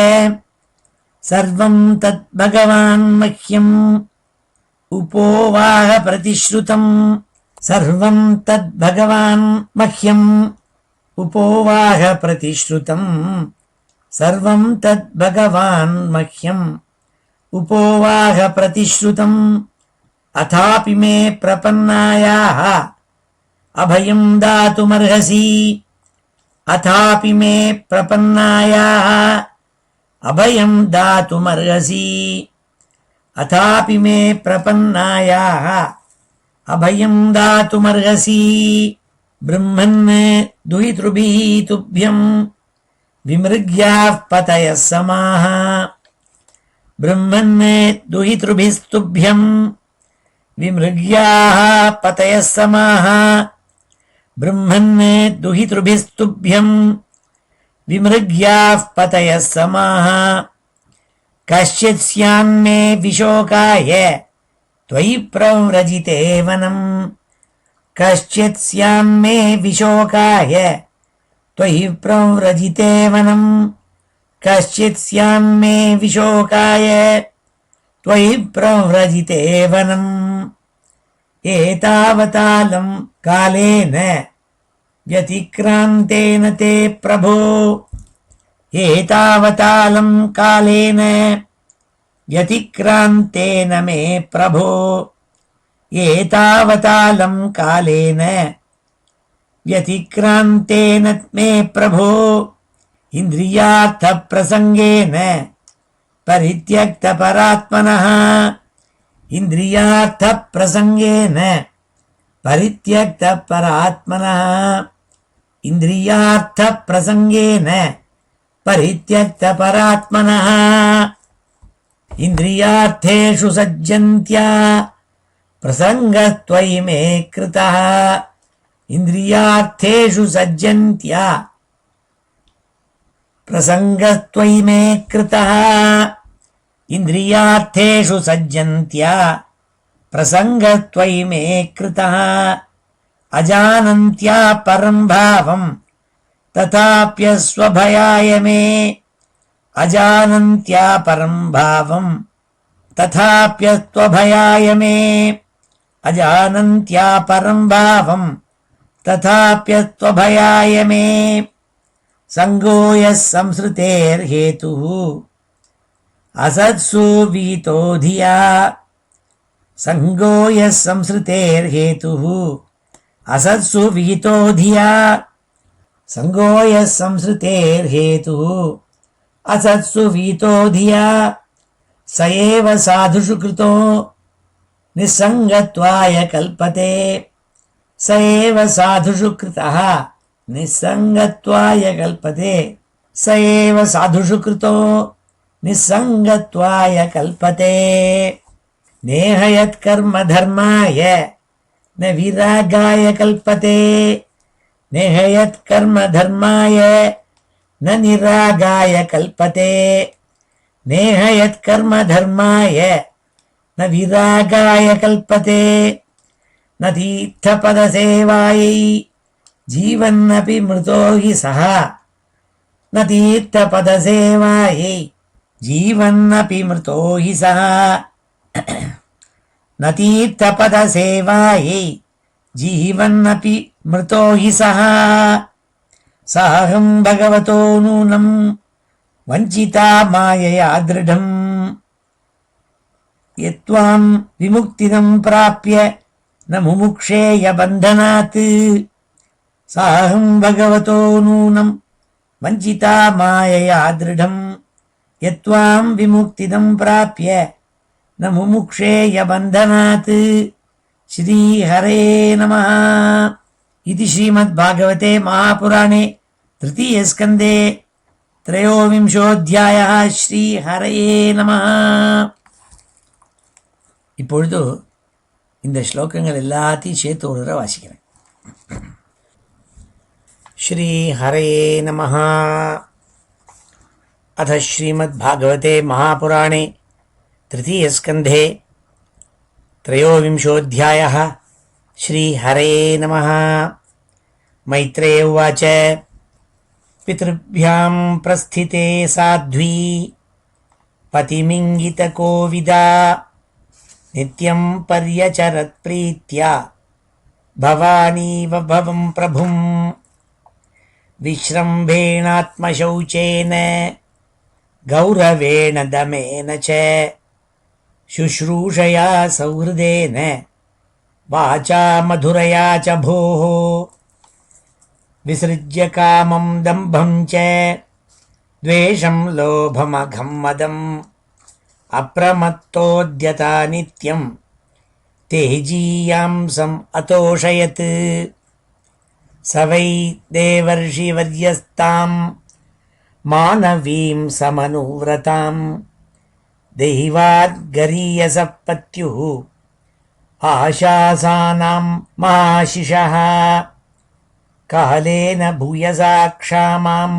சர்வம் தத் பகவான் மஹ்யம் உபோவாஹ பிரதிஸ்ருதம். சர்வம் தத் பகவான் மஹ்யம் உபோவாஹ பிரதிஸ்ருதம். சர்வம் தத் பகவான் மஹ்யம் உபோவாஹ பிரதிஸ்ருதம். அதாபி மே பிரபன்னாயாஹ அபயம் தாதுமர்ஹசி. அதாபி மே பிரபன்னாயாஹ அபயம் தாதுமர்ஹசி. அதாபி மே பிரபன்னாயாஹ அபயம் தாதுமர்ஹசி. பிரம்மன் துஹித்ருபிஹ துப்யம் விமிருக்யாः பதயः சமாஹ. பிரம்மன் துஹித்ருபிஸ்துப்யம் விமிருக்யாः பதயः சமாஹ. பிரம்மன் துஹித்ருபிஸ்துப்யம் விமிருக்யாः பதயः சமாஹ. கஷ்சித் ஸ்யான்மே விஷோகாய त्वयि प्रव्रजिते वनम्. कश्चित् स्यान्मे विशोकाय त्वयि प्रव्रजिते वनम्. कश्चित् स्यान्मे विशोकाय त्वयि प्रव्रजिते वनम्. एतावतालं कालेन व्यतिक्रान्तेन ते प्रभो. एतावतालं कालेन व्यतिक्रान्तेन मे प्रभो. एतावतालं कालेन व्यतिक्रान्तेन मे प्रभो. इन्द्रियार्थप्रसङ्गेन परित्यक्तपरात्मनः. इन्द्रियार्थप्रसङ्गेन परित्यक्तपरात्मनः. इन्द्रियार्थप्रसङ्गेन परित्यक्तपरात्मनः. इन्द्रियार्थेषु सज्जन्त्या प्रसङ्गस्त्वयि मे कृतः. इन्द्रियार्थेषु सज्जन्त्या प्रसङ्गस्त्वयि मे कृतः. इन्द्रियार्थेषु सज्जन्त्या प्रसङ्गस्त्वयि मे कृतः. अजानन्त्या परं भावं तथाप्यस्वभयाय मे अजानन्त्या परं भावं तथाप्यत्वभयाय मे अजानन्त्या परं भावं तथाप्यत्वभयाय मे संगो यः संसृतेर्हेतुः असत्सु विहितो धिया संगो यः संसृतेर्हेतुः असत्सु विहितो धिया संगो यः संसृतेर्हेतुः असत्सु विहितो धिया स एव साधुषु कृतो निस्सङ्गत्वाय कल्पते स एव साधुषु कृतः निस्सङ्गत्वाय कल्पते स एव साधुषु कृतो निस्सङ्गत्वाय कल्पते नेह यत्कर्म धर्माय न विरागाय कल्पते नेह यत्कर्म धर्माय न निरागाय कल्पते नेह यत्कर्म धर्माय न विरागाय कल्पते न तीर्थपदसेवायै जीवन्नपि मृतो हि सः न तीर्थपदसेवायै जीवन्नपि मृतो हि सः न तीर्थपदसेवायै जीवन्नपि मृतो हि सः साहं भगवतो नूनं वञ्चिता मायया दृढम् यत्त्वां विमुक्तिदं प्राप्य न मुमुक्षेय बन्धनात् साहं भगवतो नूनं वञ्चिता मायया दृढम् यत्त्वां विमुक्तिदं प्राप्य न मुमुक्षेय बन्धनात् श्रीहरे नमः। इति श्रीमद्भागवते महापुराणे तृतीयस्कन्धे त्रयोविंशोऽध्यायः श्रीहरये நமः. இப்பொழுது இந்த ஸ்லோகங்கள் எல்லாத்தையும் சேர்த்து ஒரு தடவை வாசிக்கிறேன். श्रीहरये नमः. अथ श्रीमद्भागवते महापुराणे तृतीयस्कन्धे त्रयोविंशोऽध्यायः श्रीहरये नमः. मैत्रेय उवाच पितृभ्यां प्रस्थिते साध्वी पतिमिङ्गितकोविदा नित्यं पर्यचरत्प्रीत्या भवानीव भवं प्रभुं विश्रम्भेणात्मशौचेन गौरवेण दमेन च शुश्रूषया सौहृदेन वाचा मधुरया च भोः विसृज्य कामं दम्भं च द्वेषं लोभमघं मदम् अप्रमत्तोद्यता नित्यं तेजीयांसम् अतोषयत् स वै देवर्षिवर्यस्तां मानवीं समनुव्रतां दैवाद्गरीयसः पत्युः आशासानां महाशिषः कालेन भूयसा क्षामां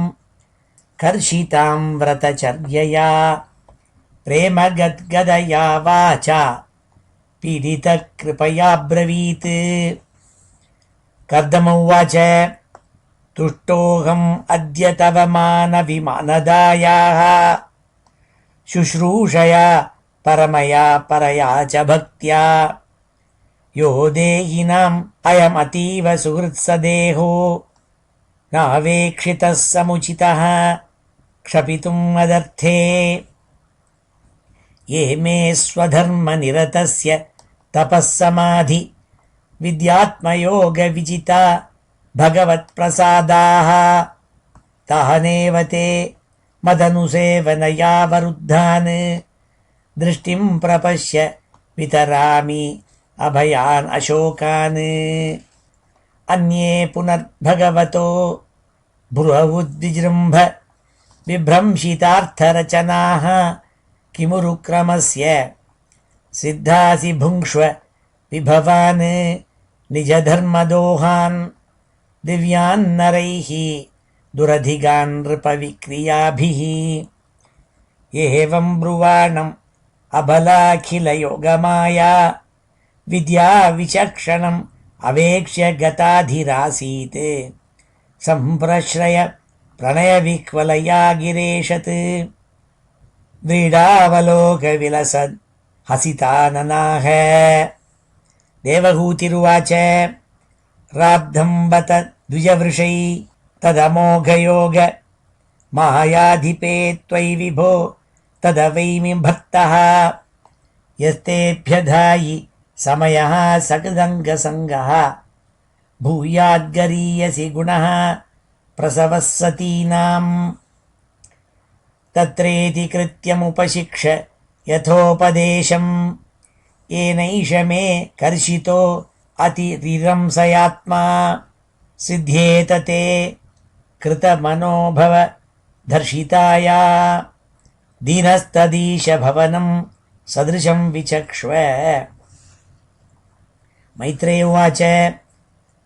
कर्षितां व्रतचर्यया प्रेमगद्गदया वाचा पीडितकृपया ब्रवीत्. कर्दम उवाच तुष्टोऽहम् अद्य तव मानविमानदायाः शुश्रूषया परमया परया च भक्त्या यो देहिनाम् अयमतीव सुहृत्सदेहो नावेक्षितः समुचितः क्षपितुम् मदर्थे ये मे स्वधर्मनिरतस्य तपःसमाधि विद्यात्मयोगविजिता भगवत्प्रसादाः तानेव ते मदनुसेवनया वरुद्धान् दृष्टिं प्रपश्य वितरामि अभयान् अशोकान्. अन्ये पुनर्भगवतो भ्रुवुद्विजृम्भ विभ्रंशितार्थरचनाः किमुरुक्रमस्य सिद्धासि भुङ्क्ष्व विभवान् निजधर्मदोहान् दिव्यान्नरैः दुरधिगान् नृपविक्रियाभिः. एवं ब्रुवाणम् अबलाखिलयोगमाया विद्या विचक्षणम् अवेक्ष्य गताधिरासीत् सम्प्रश्रय प्रणयविह्वलया गिरेशत्. व्रीडावलोकविलसन् हसिताननाः। देवहूतिरुवाच राब्धं बत द्विजवृषै तदमोघयोग मायाधिपे त्वयि विभो तदवैमि भक्तः। यस्तेऽभ्यधायि समयः सकृदङ्गसङ्गः भूयाद्गरीयसि गुणः प्रसवः सतीनाम्। तत्रेति कृत्यमुपशिक्ष यथोपदेशम् येनैष मे कर्षितो अतिरिरंसयात्मा। सिद्ध्येत ते कृतमनोभव धर्षिताया दीनस्तदीश भवनं सदृशं विचक्ष्व। मैत्रेय उवाच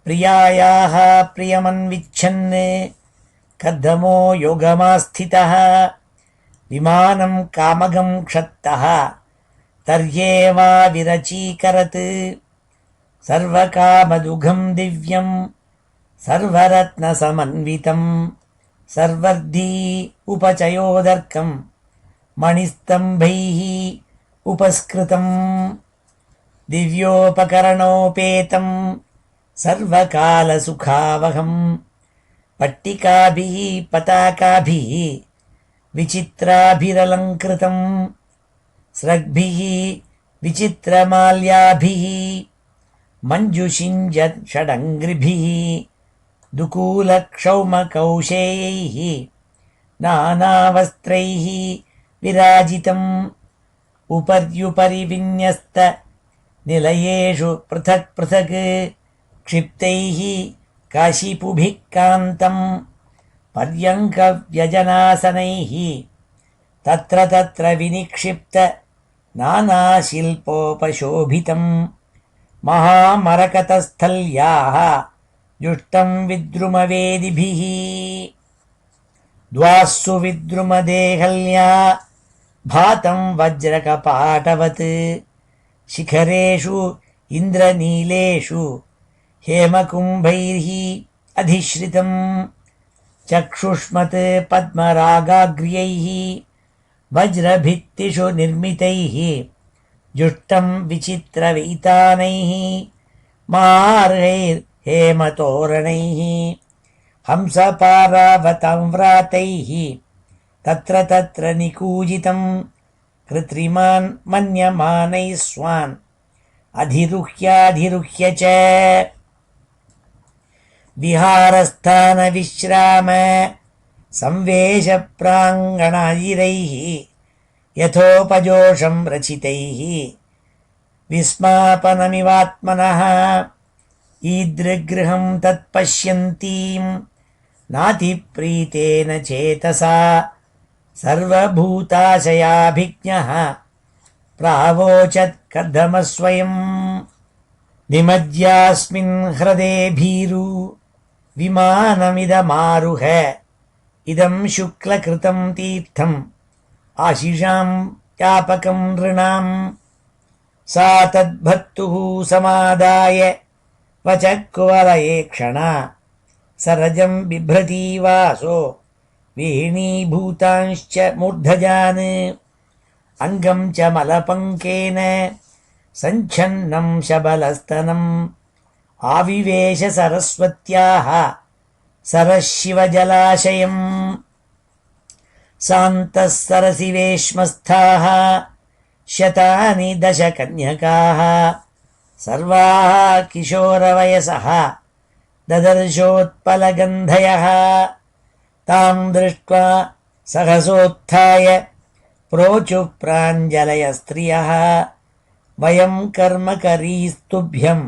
प्रियायाः प्रियमन्विच्छन् कर्दमो योगमास्थितः विमानं कामगं क्षत्तः तर्ह्येवा विरचीकरत्। सर्वकामदुघं दिव्यं सर्वरत्नसमन्वितं सर्वर्धी उपचयोदर्कं मणिस्तंभैः उपस्कृतं। दिव्योपकरणोपेतं सर्वकालसुखावहं पट्टिकाभिः पताकाभिः विचित्राभिरलङ्कृतं स्रग्भिः विचित्रमाल्याभिः मञ्जुषिञ्ज षडङ्घ्रिभिः दुकूलक्षौमकौशेयैः नानावस्त्रैः विराजितम्। उपर्युपरि विन्यस्त निलयेषु पृथक् पृथक् क्षिप्तैः काशिपुभिः कान्तं पर्यङ्कव्यजनासनैः तत्र तत्र विनिक्षिप्त नानाशिल्पोपशोभितं महामरकतस्थल्याः जुष्टं विद्रुमवेदिभिः। द्वास्सु विद्रुमदेहल्या भातं वज्रकपाटवत् शिखरेषु इन्द्रनीलेषु हेमकुम्भैः अधिश्रितं चक्षुष्मत् पद्मरागाग्र्यैः वज्रभित्तिषु निर्मितैः जुष्टं विचित्रवैतानैः मार्गैर्हेमतोरणैः हंसपारावताम्रातैः तत्र तत्र निकूजितं कृत्रिमान् मन्यमानैः स्वान् अधिरुह्याधिरुह्य च। विहारस्थानविश्राम संवेशप्राङ्गणाजिरैः यथोपजोषं रचितैः विस्मापनमिवात्मनः ईदृगृहं तत्पश्यन्तीं नातिप्रीतेन चेतसा सर्वभूताशयाभिज्ञः प्रावोचत् कर्दमस्वयम्। निमज्यास्मिन् हृदे भीरु विमानमिदमारुह इदं शुक्लकृतं तीर्थम् आशिषां व्यापकं नृणाम्। सा तद्भर्तुः समादाय वचकुवलये क्षणा सरजं बिभ्रती वासो वीणीभूतांश्च मूर्धजान् अङ्गं च मलपङ्केन सञ्छन्नं शबलस्तनम् आविवेश सरस्वत्याः सरशिवजलाशयम्। सान्तः सरसि वेश्मस्थाः शतानि दशकन्यकाः सर्वाः किशोरवयसः ददर्शोत्पलगन्धयः। तां दृष्ट्वा सहसोत्थाय प्रोचुः प्राञ्जलयस्त्रियः वयं कर्म करीस्तुभ्यं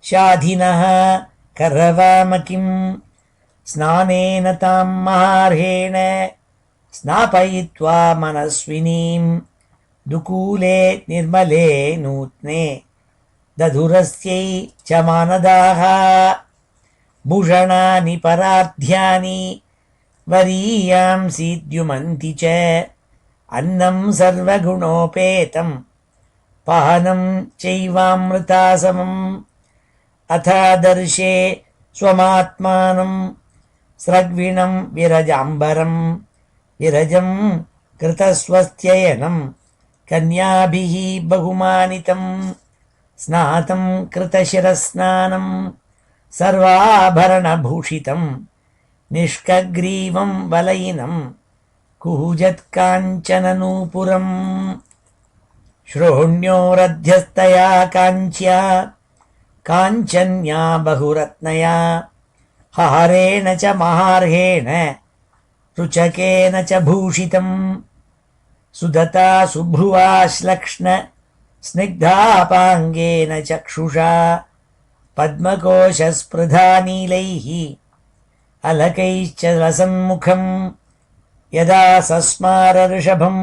शाधिनः करवाम किम्। स्नानेन तां महार्हेण स्नापयित्वा मनस्विनीं दुकूले निर्मले नूत्ने दधुरस्यै च मानदाः। भूषणानि परार्ध्यानि वरीयांसि द्युमन्ति च अन्नं सर्वगुणोपेतं पानं चैवामृतासमम्। अथादर्शे स्वमात्मानं स्रग्विणं विरजाम्बरं विरजं कृतस्वस्त्ययनं कन्याभिः बहुमानितं स्नातं कृतशिरस्नानं सर्वाभरणभूषितं निष्कग्रीवं वलयिनं कुहुजत्काञ्चननूपुरम् श्रोण्योरध्यस्तया काञ्च्या काञ्चन्या बहुरत्नया हारेण च महार्हेण रुचकेन च भूषितम् सुदता सुभ्रुवाश्लक्ष्ण स्निग्धापाङ्गेन चक्षुषा पद्मकोशस्पृधा नीलैः अलकैश्च लसन्मुखम् यदा सस्मार ऋषभम्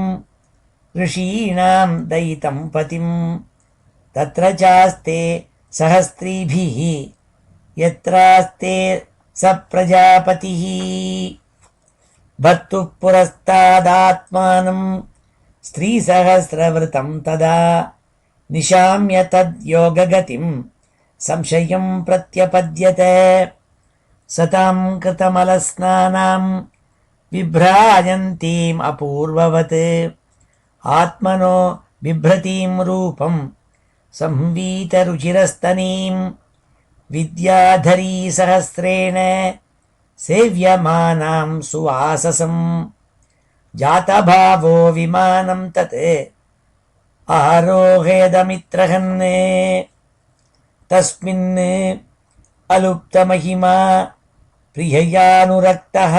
ऋषीणां दयितं पतिं तत्र चास्ते सहस्त्रीभिः यत्रास्ते स प्रजापतिः भर्तुः पुरस्तादात्मानं स्त्रीसहस्रवृतं तदा निशाम्य तद्योगगतिं संशयं प्रत्यपद्यत सतां कृतमलस्नानां बिभ्राजन्तीम् अपूर्ववत् आत्मनो बिभ्रतीं रूपं संवीतरुचिरस्तनीं विद्याधरी सहस्रेण सेव्यमानां सुवाससं जातभावो विमानं तत् आरोहयदमित्रहन् तस्मिन् अलुप्तमहिमा प्रिययानुरक्तः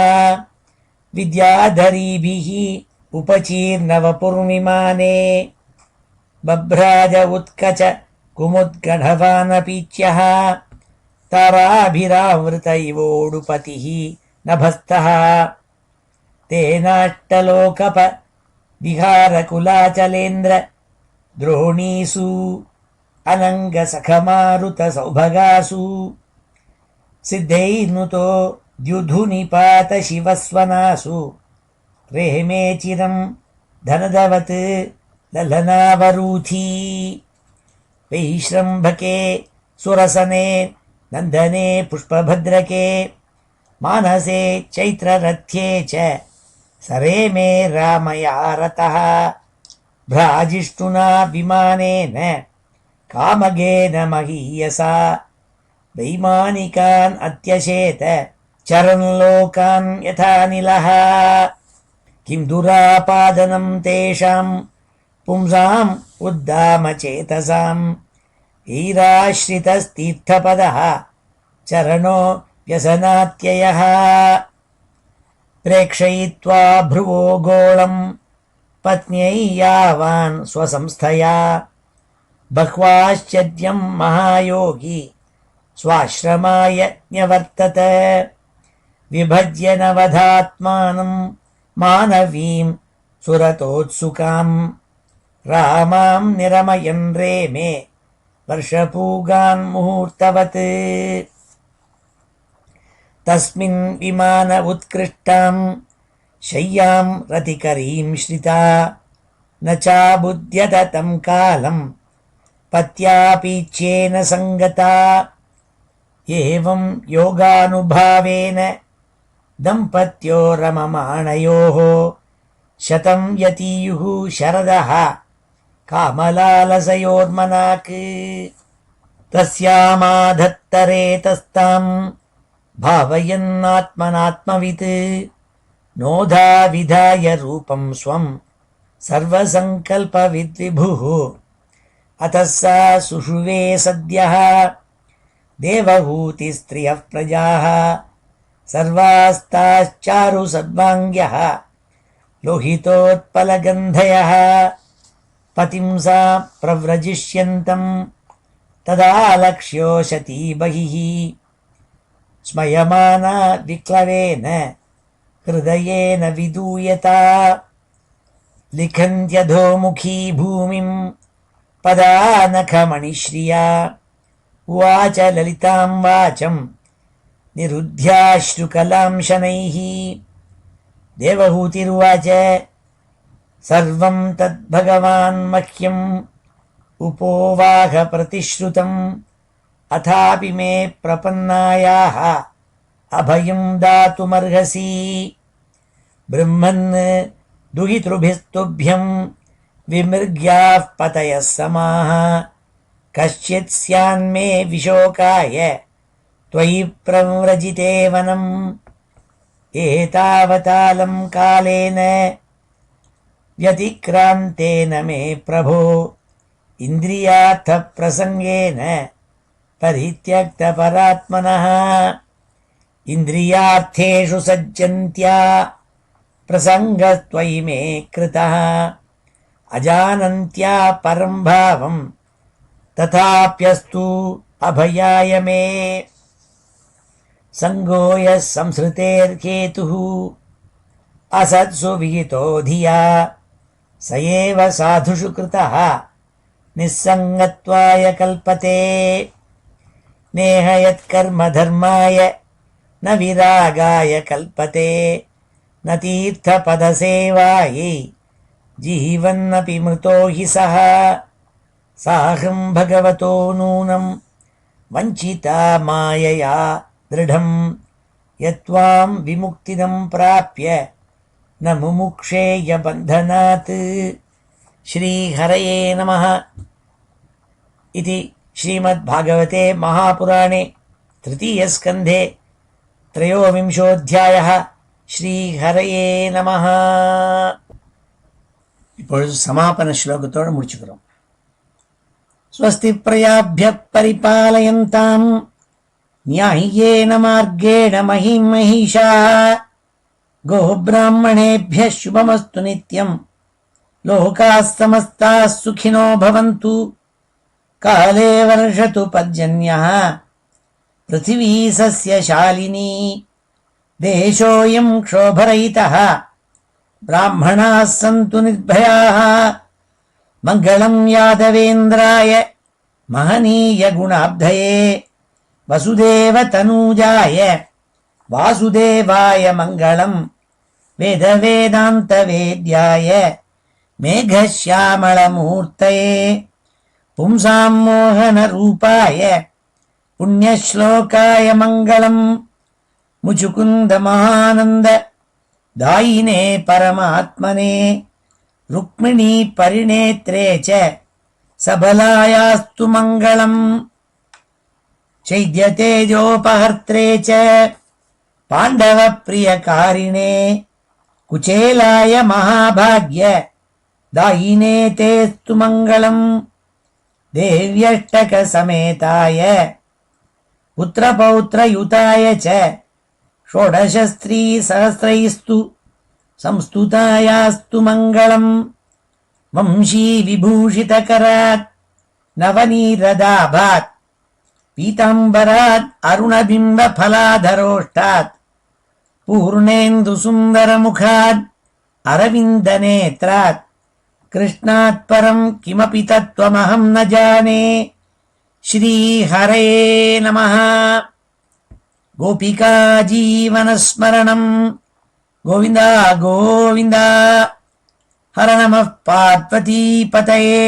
विद्याधरीभिः उपचीर्णवपुर्विमाने बभ्राज उत्कच कुमुद्गणवानपीच्यः ताराभिरावृत इवोडुपतिः नभस्तः तेनाष्टलोकप विहारकुलाचलेन्द्र द्रोणीषु अनङ्गसखमारुतसौभगासु सिद्धैर्नुतो द्युधुनिपात शिवस्वनासु रेमे चिरं धनदवत् ललनावरूथी वैश्रम्भके सुरसने नन्दने पुष्पभद्रके मानसे चैत्ररथ्ये च सरेमे रामया रतः भ्राजिष्णुना विमानेन कामगेन महीयसा वैमानिकान् अत्यशेत चरन् लोकान् यथानिलः किं दुरापादनं तेषां पुंसाम् उद्दामचेतसाम् ऐराश्रितस्तीर्थपदः चरणो व्यसनात्ययः प्रेक्षयित्वा भ्रुवो गोलं पत्न्यै यावान् स्वसंस्थया बह्वाश्चर्यं महायोगी स्वाश्रमाय न्यवर्तत विभज्य नवधात्मानं मानवीं सुरतोत्सुकां रामां निरमयन् रेमे वर्षपूगान् मुहूर्तवत् तस्मिन् विमान उत्कृष्टां शय्यां रतिकरीं श्रिता न चाबुध्यत तं कालं पत्यापीच्येन सङ्गता एवं योगानुभावेन दम्पत्यो रममाणयोः शतं यतीयुः शरदः कामलालसयोर्मनाक् तस्यामाधत्तरेतस्तां भावयन्नात्मनात्मवित् नोधा विधाय रूपं स्वं सर्वसङ्कल्पविद्विभुः अतः सा सुषुवे सद्यः देवहूतिस्त्रियः प्रजाः सर्वास्ताश्चारु सद्वाङ्ग्यः लोहितोत्पलगन्धयः पतिं सा प्रव्रजिष्यन्तं तदा लक्ष्यो शती बहिः स्मयमाना विक्लवेन हृदयेन विदूयता लिखन्त्यधोमुखी भूमिं पदानखमणिश्रिया उवाच ललितां वाचं निरुध्याश्रुकलां शनैः देवहूतिरुवाच सर्वं तद्भगवान् मह्यम् उपोवाह प्रतिश्रुतम् अथापि मे प्रपन्नायाः अभयं दातुमर्हसि ब्रह्मन् दुहितृभिस्तुभ्यं विमृग्याः पतयः समाः कश्चित् स्यान्मे विशोकाय त्वयि प्रव्रजिते वनम् एतावतालं कालेन व्यतिक्रान्तेन मे प्रभो इन्द्रियार्थप्रसङ्गेन परित्यक्तपरात्मनः इन्द्रियार्थेषु सज्जन्त्या प्रसङ्गस्त्वयि मे कृतः अजानन्त्या परं भावं तथाप्यस्तु अभयाय मे संगो यः संसृतेर्हेतुः असत्सु विहितो धिया स एव साधुषु कृतः निस्सङ्गत्वाय कल्पते नेह यत्कर्म धर्माय न विरागाय कल्पते न तीर्थपदसेवायै जीवन्नपि मृतो हि सः साहं भगवतो नूनं वञ्चिता मायया दृढं यत्त्वां विमुक्तिदं प्राप्य न मुमुक्षेय बन्धनात्। श्रीहरये नमः इति श्रीमद्भागवते महापुराणे तृतीयस्कन्धे त्रयोविंशोऽध्यायः। ஸ்ரீஹரயே நமஹ. இப்பொழுது சமாபன ஸ்லோகத்தோடு முடிச்சுக்கிறோம். ஸ்வஸ்தி பிரயாபிய பரிபாலயந்தாம் ந்யாயேன மார்கேண மஹிம் மஹீஷாः கோப்ராஹ்மணேभ्यः शुभमस्तु नित्यं लोकाः समस्ताः सुखिनो भवन्तु काले वर्षतु पर्जन्यः पृथिवी सस्यशालिनी देशोऽयं क्षोभरहितः ब्राह्मणाः सन्तु निर्भयाः मङ्गलं यादवेन्द्राय महनीय गुणाब्धये वसुदेवतनूजाय वासुदेवाय मङ्गलं वेदवेदान्तवेद्याय मेघश्यामलमूर्तये पुंसां मोहनरूपाय पुण्यश्लोकाय मङ्गलम् मुचुकुन्द महानन्द दायिने परमात्मने रुक्मिणी परिणेत्रे च सबलायास्तु मङ्गलम् चैद्यतेजोपहर्त्रे च पाण्डवप्रियकारिणे कुचेलाय महाभाग्य दायिने तेस्तु मङ्गलम् देव्यष्टकसमेताय पुत्रपौत्रयुताय च षोडशस्त्रीसहस्रैस्तु संस्तुतायास्तु मङ्गलम् वंशी विभूषितकरात् नवनीरदाभात् पीताम्बरात् अरुणबिम्बफलाधरोष्टात् पूर्णेन्दुसुन्दरमुखात् अरविन्दनेत्रात् कृष्णात् परं किमपि तत्त्वमहं न जाने। श्रीहरये नमः। गोपिका जीवनस्मरणं गोविन्द गोविन्द। हर नमः पार्वतीपतये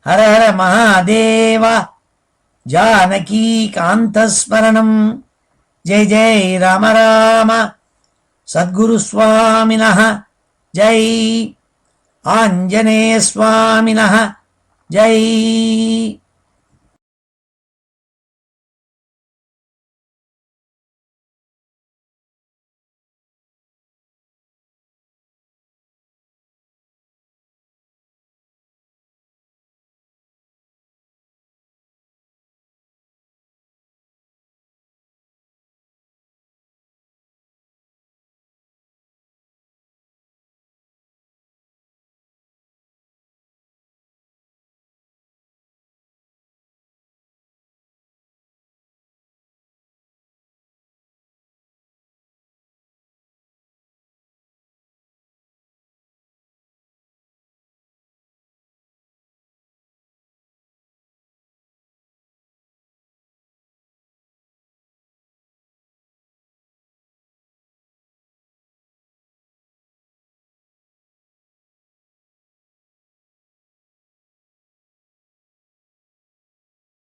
हर हर महादेव। जानकी कान्तस्मरणं जय जय राम राम। सद्गुरुस्वामिनः जय। आञ्जनेयस्वामिनः जय।